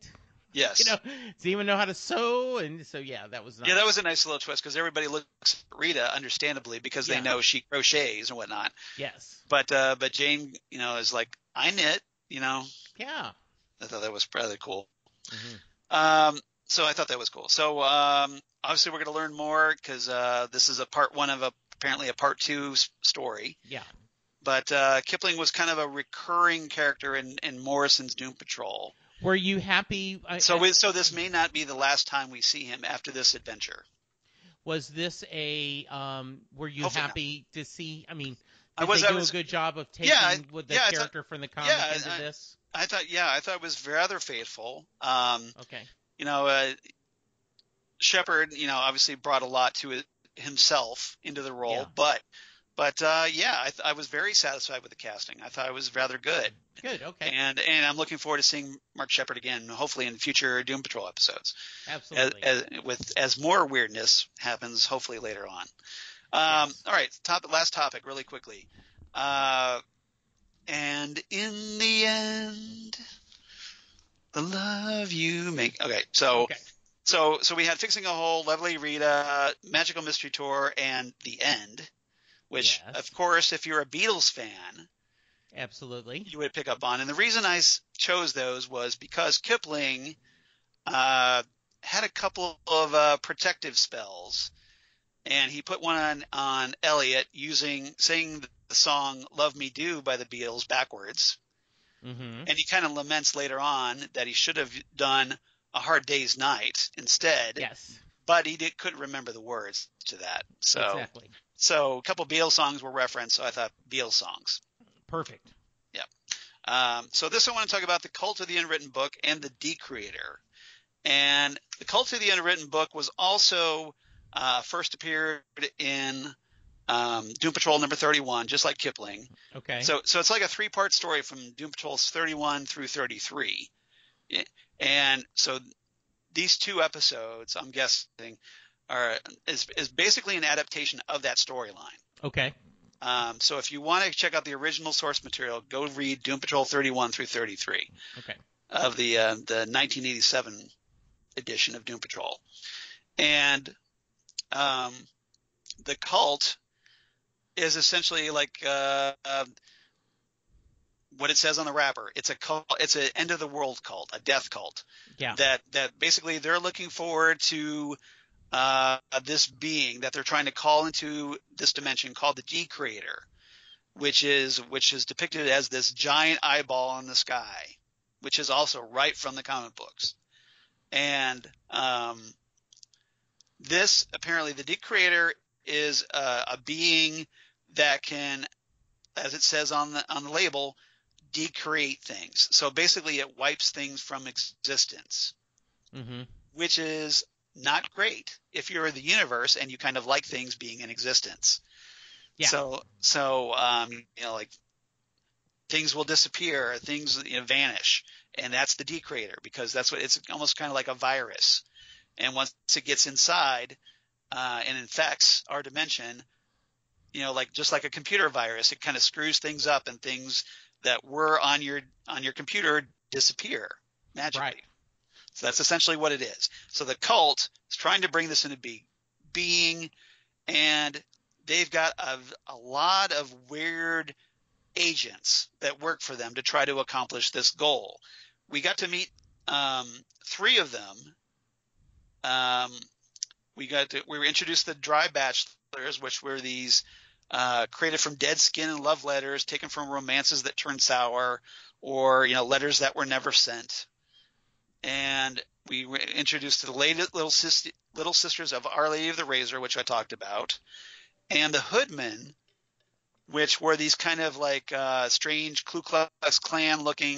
Yes. Does he even know how to sew? And so, that was nice. Yeah, that was a nice little twist, because everybody looks at Rita, understandably, because they know she crochets and whatnot. Yes. But Jane, is like, I knit, Yeah. I thought that was rather cool. Mm-hmm. So I thought that was cool. So obviously we're going to learn more because this is a part one of apparently a part two story. Yeah. But Kipling was kind of a recurring character in Morrison's Doom Patrol. Were you happy? So this may not be the last time we see him after this adventure. Was this a? Were you Hopefully happy to see? I mean, I did was- they I do was- a good job of taking I the thought- character from the comic into this? I thought it was rather faithful. Okay. You know, Sheppard, you know, obviously brought a lot to it himself into the role, Yeah. but I was very satisfied with the casting. I thought it was rather good. Good. Okay. And I'm looking forward to seeing Mark Sheppard again, hopefully in future Doom Patrol episodes. Absolutely. As more weirdness happens, hopefully later on. Yes. All right, last topic, really quickly. And in the end, the love you make. Okay, so we had Fixing a Hole, Lovely Rita, Magical Mystery Tour, and The End. Which, Yes. of course, if you're a Beatles fan, Absolutely. you would pick up on. And the reason I chose those was because Kipling had a couple of protective spells, and he put one on Elliot saying the song "Love Me Do" by the Beatles backwards, Mm-hmm. and he kind of laments later on that he should have done "A Hard Day's Night" instead. Yes. But he couldn't remember the words to that. Exactly. So a couple Beatles songs were referenced, so I thought Beatles songs. Perfect. So this I want to talk about the Cult of the Unwritten Book and the Decreator. And the Cult of the Unwritten Book was also first appeared in Doom Patrol number 31, just like Kipling. Okay. So it's like a 3-part story from Doom Patrols 31 through 33. And so these 2 episodes, I'm guessing, is basically an adaptation of that storyline. Okay. So if you want to check out the original source material, go read Doom Patrol 31 through 33 Okay. of the 1987 edition of Doom Patrol. And the cult is essentially like what it says on the wrapper. It's a cult. It's an end of the world cult, a death cult. Yeah. That basically they're looking forward to this being that they're trying to call into this dimension called the Decreator, which is depicted as this giant eyeball in the sky, which is also right from the comic books. And this apparently the Decreator is a being that can, as it says on the label, decreate things. So basically, it wipes things from existence, Mm-hmm. which is not great if you're the universe and you kind of like things being in existence. Yeah. So you know, like things will disappear, things vanish, and that's the Decreator because that's what it's almost kind of like a virus. And once it gets inside and infects our dimension, like just like a computer virus, it kind of screws things up and things that were on your computer disappear magically. Right. So that's essentially what it is. So the cult is trying to bring this into being, and they've got a lot of weird agents that work for them to try to accomplish this goal. We got to meet 3 of them. We were introduced to the Dry Bachelors, which were these created from dead skin and love letters taken from romances that turned sour, or letters that were never sent. And we were introduced to the little sisters of Our Lady of the Razor, which I talked about, and the Hoodmen, which were these kind of like strange Ku Klux Klan looking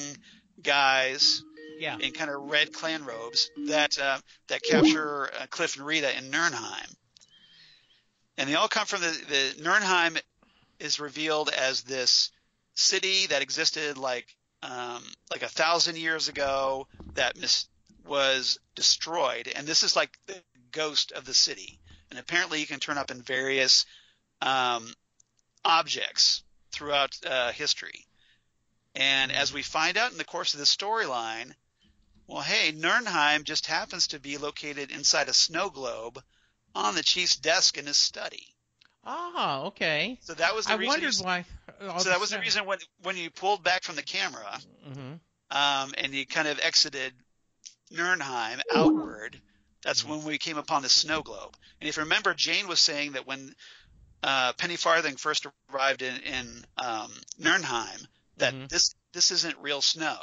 guys. Yeah. In kind of red Klan robes that capture Cliff and Rita in Nirnheim. And they all come from the Nirnheim is revealed as this city that existed like 1,000 years ago that was destroyed. And this is like the ghost of the city. And apparently you can turn up in various objects throughout history. And as we find out in the course of the storyline, well, hey, Nirnheim just happens to be located inside a snow globe on the chief's desk in his study. Ah, okay. So that was the reason. I wondered why. So that was the reason when you pulled back from the camera, Mm-hmm. and he kind of exited Nirnheim outward. That's when we came upon the snow globe. And if you remember, Jane was saying that when Penny Farthing first arrived in Nirnheim, that this isn't real snow.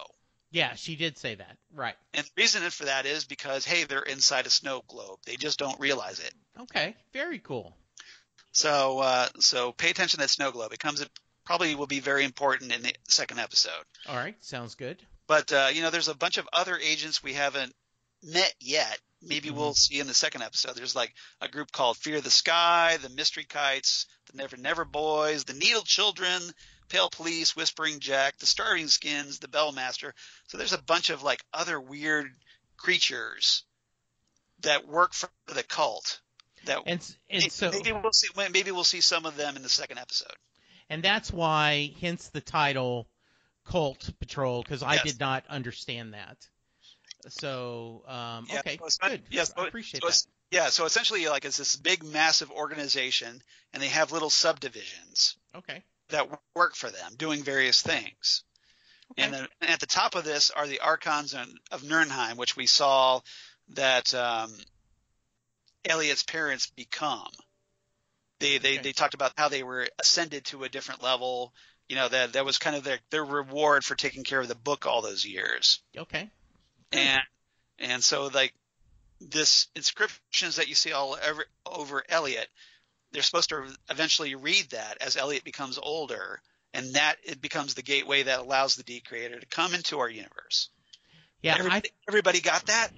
Yeah, she did say that. Right. And the reason for that is because, hey, they're inside a snow globe. They just don't realize it. Okay, very cool. So pay attention to that snow globe. It probably will be very important in the second episode. All right, sounds good. But, there's a bunch of other agents we haven't met yet. Maybe we'll see in the second episode. There's like a group called Fear the Sky, the Mystery Kites, the Never Never Boys, the Needle Children, Pale Police, Whispering Jack, the Starving Skins, the Bellmaster. So there's a bunch of like other weird creatures that work for the cult. So maybe we'll see some of them in the second episode. And that's why, hence the title, Cult Patrol, because I did not understand that. So, okay, good. Yes, I appreciate that. Yeah, so essentially, like, it's this big, massive organization, and they have little subdivisions. Okay. That work for them, doing various things. Okay. And then at the top of this are the Archons of Nirnheim, which we saw that Elliot's parents become. They talked about how they were ascended to a different level. That was kind of their reward for taking care of the book all those years. Okay. And so, like, this inscriptions that you see all over Elliot, they're supposed to eventually read that as Elliot becomes older, and that it becomes the gateway that allows the D-Creator to come into our universe. Yeah, everybody got that?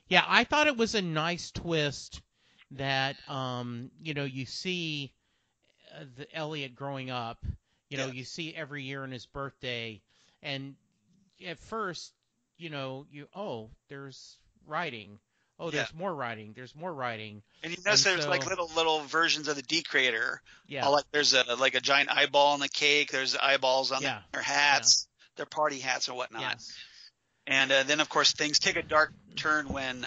Yeah, I thought it was a nice twist that, you see the Elliot growing up. You see every year on his birthday, and at first, there's writing. Oh, there's more writing. There's more writing. And you notice there's like little versions of the D-Creator. Yeah. Like there's a giant eyeball on the cake. There's eyeballs on their hats, their party hats or whatnot. Yes. And then, of course, things take a dark turn when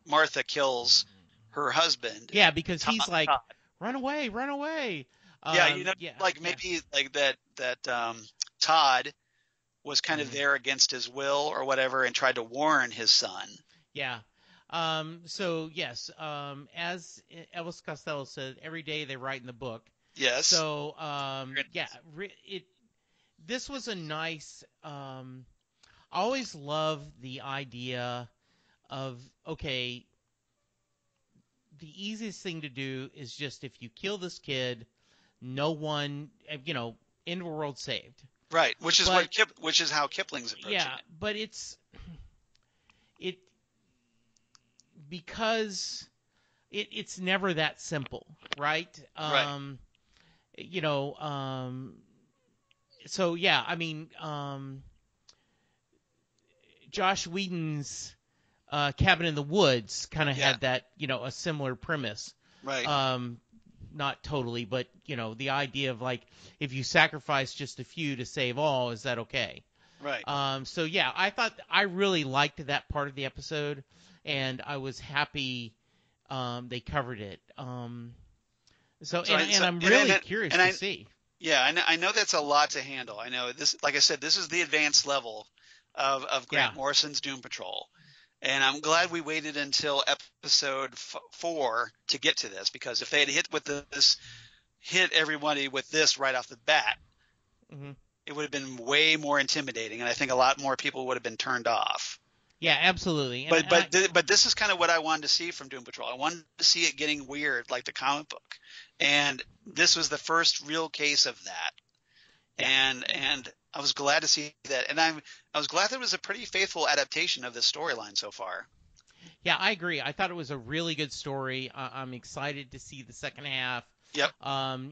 Martha kills her husband. Yeah, because he's like, run away, run away. Maybe like that Todd was kind of there against his will or whatever and tried to warn his son. Yeah. So, yes, as Elvis Costello said, every day they write in the book. Yes. So, this was a nice I always love the idea of, okay, the easiest thing to do is just if you kill this kid, no one, end of world saved. Right, which is how Kipling's approaching it. Yeah, but because it's never that simple, right? Right. So yeah, I mean, Josh Whedon's Cabin in the Woods kind of had that, a similar premise. Right. Not totally, but the idea of like if you sacrifice just a few to save all, is that okay? Right. So yeah, I really liked that part of the episode, and I was happy they covered it. I'm really curious to see. Yeah, I know that's a lot to handle. I know this, like I said, this is the advanced level of Grant Morrison's Doom Patrol. And I'm glad we waited until episode 4 to get to this, because if they had hit everybody with this right off the bat, it would have been way more intimidating, and I think a lot more people would have been turned off. Yeah, absolutely. But this is kind of what I wanted to see from Doom Patrol. I wanted to see it getting weird, like the comic book, and this was the first real case of that. And I was glad to see that, and I was glad that it was a pretty faithful adaptation of this storyline so far. Yeah, I agree. I thought it was a really good story. I'm excited to see the second half. Yep.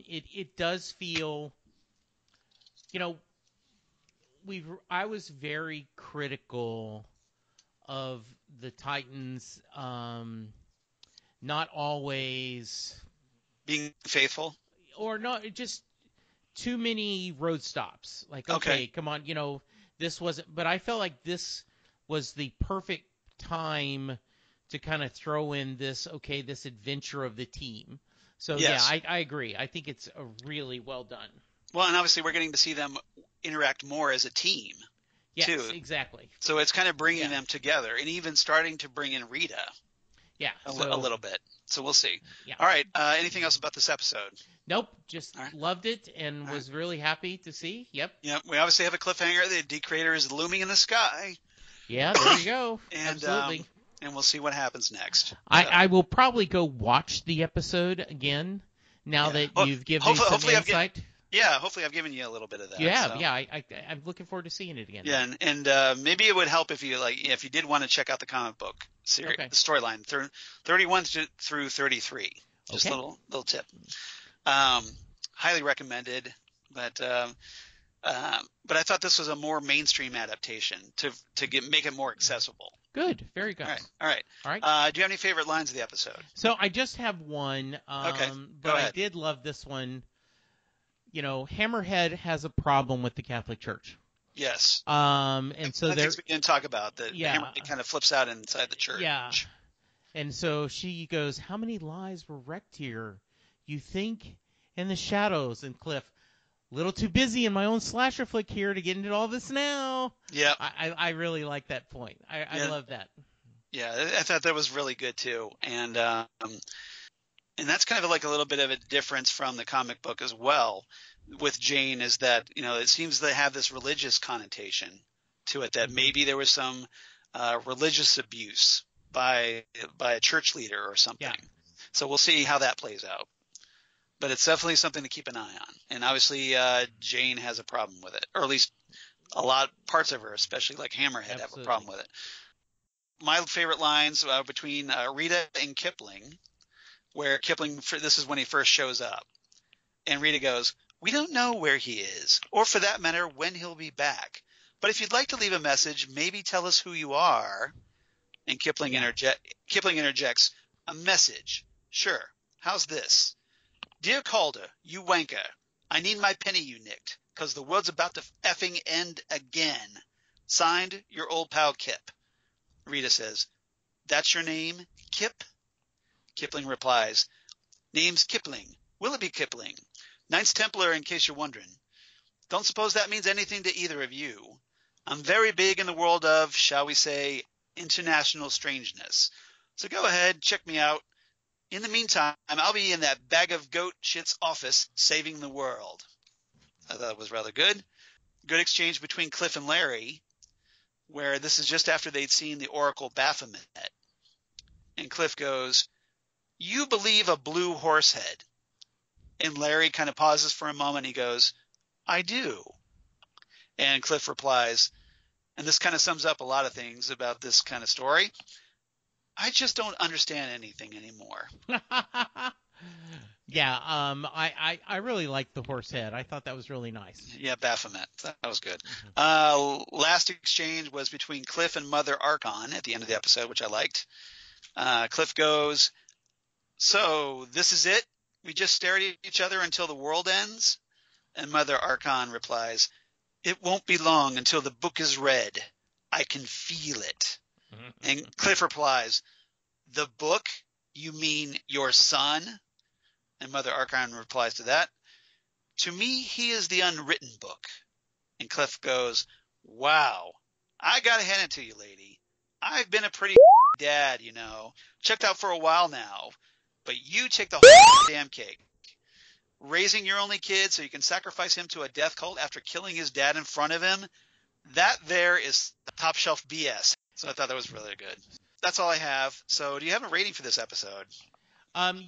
It does feel, I was very critical of the Titans, not always being faithful, or not just. Too many road stops. Like, okay, come on, this wasn't. But I felt like this was the perfect time to kind of throw in this adventure of the team. So, yes. Yeah, I agree. I think it's really well done. Well, and obviously we're getting to see them interact more as a team. Yes, too. exactly. So it's kind of bringing them together, and even starting to bring in Rita. Yeah, A little bit. So we'll see. Yeah. All right. Anything else about this episode? Nope. Just loved it and was really happy to see. Yep. Yep. We obviously have a cliffhanger. The D-Creator is looming in the sky. Yeah, there you go. And, Absolutely. And we'll see what happens next. I will probably go watch the episode again now that you've given me some insight. Hopefully I've given you a little bit of that. I'm looking forward to seeing it again. Yeah, and maybe it would help if you did want to check out the comic book series, the storyline, 31 through 33. Just a little tip. Highly recommended, but I thought this was a more mainstream adaptation to make it more accessible. Good, very good. All right. Do you have any favorite lines of the episode? So I just have one. Okay. But I did love this one. You know, Hammerhead has a problem with the Catholic Church. Yes. And so there. Things we didn't talk about that. Hammerhead kind of flips out inside the church. Yeah. And so she goes, "How many lives were wrecked here? You think in the shadows?" And Cliff, little too busy in my own slasher flick here to get into all this now. Yeah. I really like that point. I love that. Yeah, I thought that was really good too. And that's kind of like a little bit of a difference from the comic book as well with Jane, is that, it seems to have this religious connotation to it, that maybe there was some religious abuse by a church leader or something. Yeah. So we'll see how that plays out. But it's definitely something to keep an eye on. And obviously Jane has a problem with it, or at least parts of her, especially like Hammerhead, have a problem with it. My favorite lines between Rita and Kipling, where Kipling, this is when he first shows up, and Rita goes, "We don't know where he is, or for that matter, when he'll be back. But if you'd like to leave a message, maybe tell us who you are." And Kipling interjects, "A message. Sure. How's this? Dear Calder, you wanker, I need my penny you nicked, 'cause the world's about to effing end again. Signed, your old pal Kip." Rita says, "That's your name, Kip?" Kipling replies, "Name's Kipling, Willoughby Kipling, Knights Templar in case you're wondering. Don't suppose that means anything to either of you. I'm very big in the world of, shall we say, international strangeness. So go ahead, check me out. In the meantime, I'll be in that bag of goat shit's office saving the world." I thought it was rather good. Good exchange between Cliff and Larry, where this is just after they'd seen the Oracle Baphomet. And Cliff goes, "You believe a blue horse head?" And Larry kind of pauses for a moment. He goes, "I do." And Cliff replies, and this kind of sums up a lot of things about this kind of story, "I just don't understand anything anymore." Yeah, I really liked the horse head. I thought that was really nice. Yeah, Baphomet. That was good. Last exchange was between Cliff and Mother Archon at the end of the episode, which I liked. Cliff goes, "So this is it? We just stare at each other until the world ends?" And Mother Archon replies, "It won't be long until the book is read. I can feel it." And Cliff replies, "The book? You mean your son?" And Mother Archon replies to that, "To me, he is the unwritten book." And Cliff goes, "Wow, I gotta hand it to you, lady. I've been a pretty dad, checked out for a while now, but you take the whole damn cake. Raising your only kid so you can sacrifice him to a death cult after killing his dad in front of him, that there is top shelf BS." So I thought that was really good. That's all I have. So do you have a rating for this episode?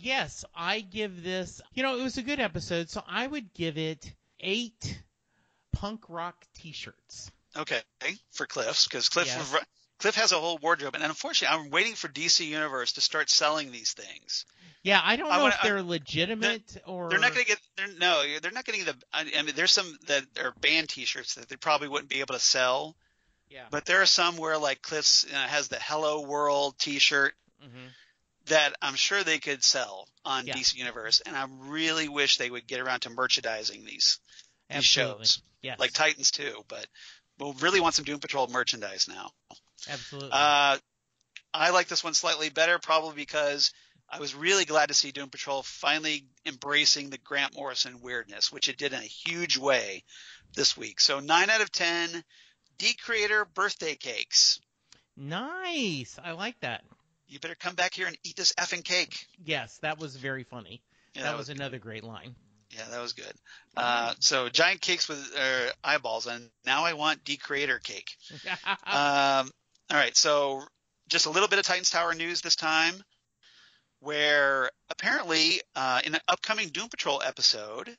Yes, I give this, it was a good episode, so I would give it 8 punk rock t-shirts. Okay, for Cliff's, because Cliff has a whole wardrobe, and unfortunately, I'm waiting for DC Universe to start selling these things. Yeah, I don't know if they're legitimate or they're not going to get. They're not getting the. I mean, there's some that are band T-shirts that they probably wouldn't be able to sell. Yeah. But there are some where like Cliff's has the Hello World T-shirt that I'm sure they could sell on DC Universe, and I really wish they would get around to merchandising these shows, like Titans too. But we'll really want some Doom Patrol merchandise now. Absolutely. I like this one slightly better, probably because I was really glad to see Doom Patrol finally embracing the Grant Morrison weirdness, which it did in a huge way this week. So 9 out of 10 D-Creator birthday cakes. Nice. I like that. You better come back here and eat this effing cake. Yes, that was very funny. Yeah, that was another great line. Yeah, that was good. So giant cakes with eyeballs, and now I want D-Creator cake. All right, so just a little bit of Titans Tower news this time, where apparently in an upcoming Doom Patrol episode,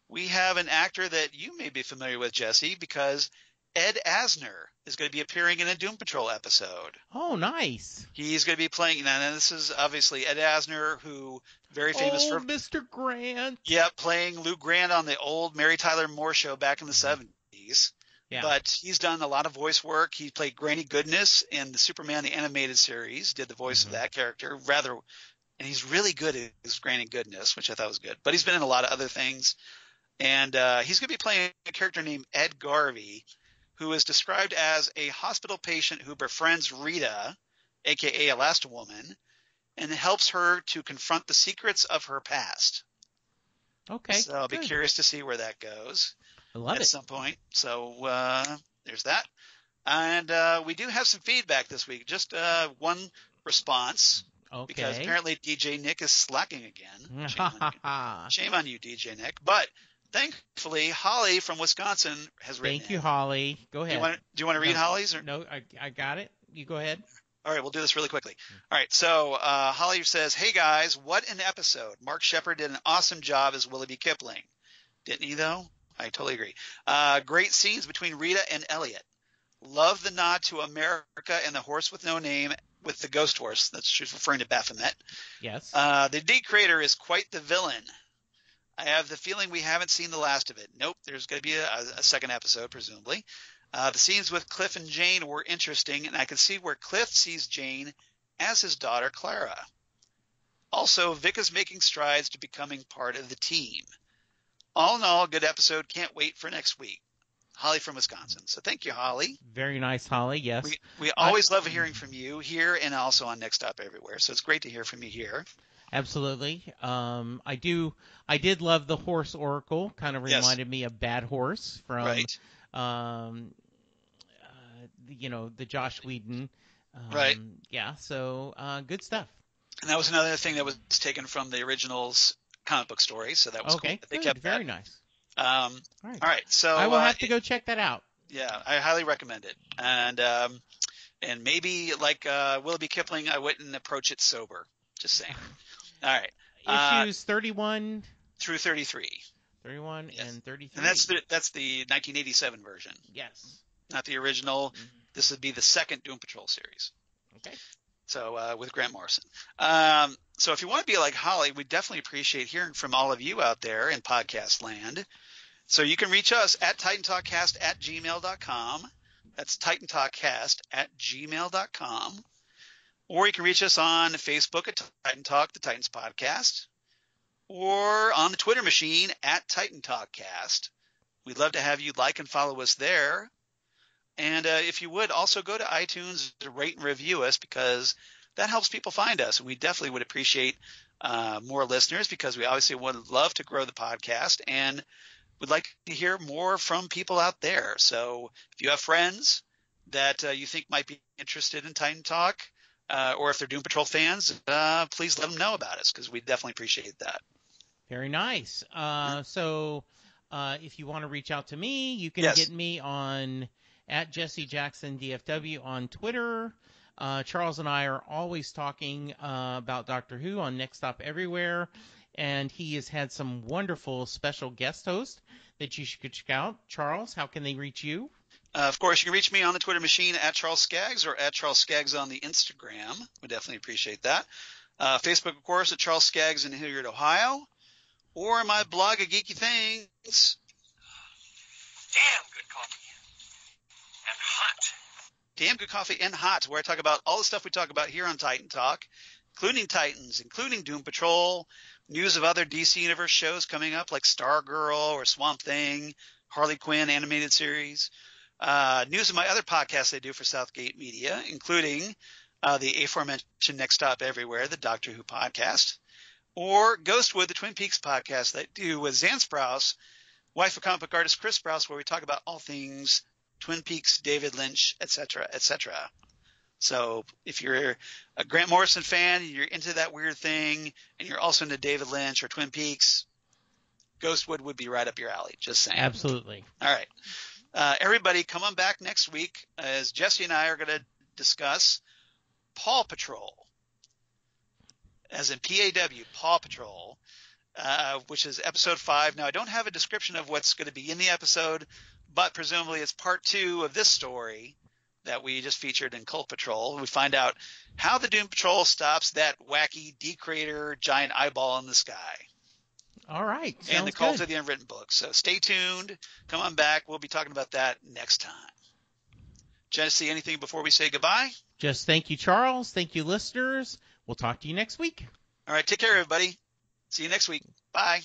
we have an actor that you may be familiar with, Jesse, because Ed Asner is going to be appearing in a Doom Patrol episode. Oh, nice. He's going to be playing, and this is obviously Ed Asner, who very famous for Mr. Grant. Yeah, playing Lou Grant on the old Mary Tyler Moore show back in the 70s. Yeah. But he's done a lot of voice work. He played Granny Goodness in the Superman the Animated Series, did the voice of that character. And he's really good at his Granny Goodness, which I thought was good. But he's been in a lot of other things. And he's going to be playing a character named Ed Garvey, who is described as a hospital patient who befriends Rita, a.k.a. Elastigirl, and helps her to confront the secrets of her past. Okay. So I'll be curious to see where that goes at some point. So there's that. And we do have some feedback this week. Just one response. Okay. Because apparently DJ Nick is slacking again. Shame on you, DJ Nick. But thankfully, Holly from Wisconsin has written Thank you, Holly. Go ahead. Do you want to read Holly's? Or? No, I got it. You go ahead. All right, we'll do this really quickly. All right, so Holly says, "Hey guys, what an episode! Mark Sheppard did an awesome job as Willoughby Kipling, didn't he? Though I totally agree. Great scenes between Rita and Elliot. Love the nod to America and the horse with no name with the ghost horse. That's she's referring to Baphomet. Yes. The D-Creator is quite the villain. I have the feeling we haven't seen the last of it. Nope, there's going to be a second episode, presumably. The scenes with Cliff and Jane were interesting, and I can see where Cliff sees Jane as his daughter, Clara. Also, Vic is making strides to becoming part of the team. All in all, good episode. Can't wait for next week." Holly from Wisconsin. So thank you, Holly. Very nice, Holly. Yes. We always love hearing from you here and also on Next Stop Everywhere. So it's great to hear from you here. Absolutely. I did love the horse oracle. Kind of reminded me of Bad Horse from, the Josh Whedon. Right. Yeah. So good stuff. And that was another thing that was taken from the original's comic book story. So that was cool. They kept that. Very nice. All right. So I will have to go check that out. Yeah, I highly recommend it. And maybe like Willoughby Kipling, I wouldn't approach it sober. Just saying. All right. Issues 31 through 33. 31 and 33. And that's the 1987 version. Yes. Not the original. Mm-hmm. This would be the second Doom Patrol series. Okay. So with Grant Morrison. So if you want to be like Holly, we definitely appreciate hearing from all of you out there in podcast land. So you can reach us at TitanTalkCast@gmail.com. That's TitanTalkCast@gmail.com. Or you can reach us on Facebook at Titan Talk, the Titans Podcast, or on the Twitter machine at Titan Talkcast. We'd love to have you like and follow us there. And if you would, also go to iTunes to rate and review us, because that helps people find us. And we definitely would appreciate more listeners, because we obviously would love to grow the podcast and would like to hear more from people out there. So if you have friends that you think might be interested in Titan Talk, or if they're Doom Patrol fans, please let them know about us, because we definitely appreciate that. Very nice. So if you want to reach out to me, you can get me on at Jesse Jackson DFW on Twitter. Charles and I are always talking about Doctor Who on Next Stop Everywhere, and he has had some wonderful special guest hosts that you should check out. Charles, how can they reach you? Of course, you can reach me on the Twitter machine at Charles Skaggs, or at Charles Skaggs on the Instagram. We definitely appreciate that. Facebook, of course, at Charles Skaggs in Hilliard, Ohio, or my blog at Geeky Things. Damn good coffee. And hot. Damn good coffee and hot, where I talk about all the stuff we talk about here on Titan Talk, including Titans, including Doom Patrol, news of other DC Universe shows coming up like Stargirl or Swamp Thing, Harley Quinn animated series, news of my other podcasts I do for Southgate Media, including the aforementioned Next Stop Everywhere, the Doctor Who podcast, or Ghostwood, the Twin Peaks podcast that I do with Zan Sprouse, wife of comic book artist Chris Sprouse, where we talk about all things Twin Peaks, David Lynch, etc., etc. So if you're a Grant Morrison fan and you're into that weird thing and you're also into David Lynch or Twin Peaks, Ghostwood would be right up your alley. Just saying. Absolutely. All right. Everybody, come on back next week as Jesse and I are going to discuss Paw Patrol, as in P-A-W, Paw Patrol, which is episode 5. Now, I don't have a description of what's going to be in the episode, but presumably it's part 2 of this story that we just featured in Cult Patrol. We find out how the Doom Patrol stops that wacky D-Crater giant eyeball in the sky. All right. And the Cult of the Unwritten Book. So stay tuned. Come on back. We'll be talking about that next time. Jesse, anything before we say goodbye? Just thank you, Charles. Thank you, listeners. We'll talk to you next week. All right. Take care, everybody. See you next week. Bye.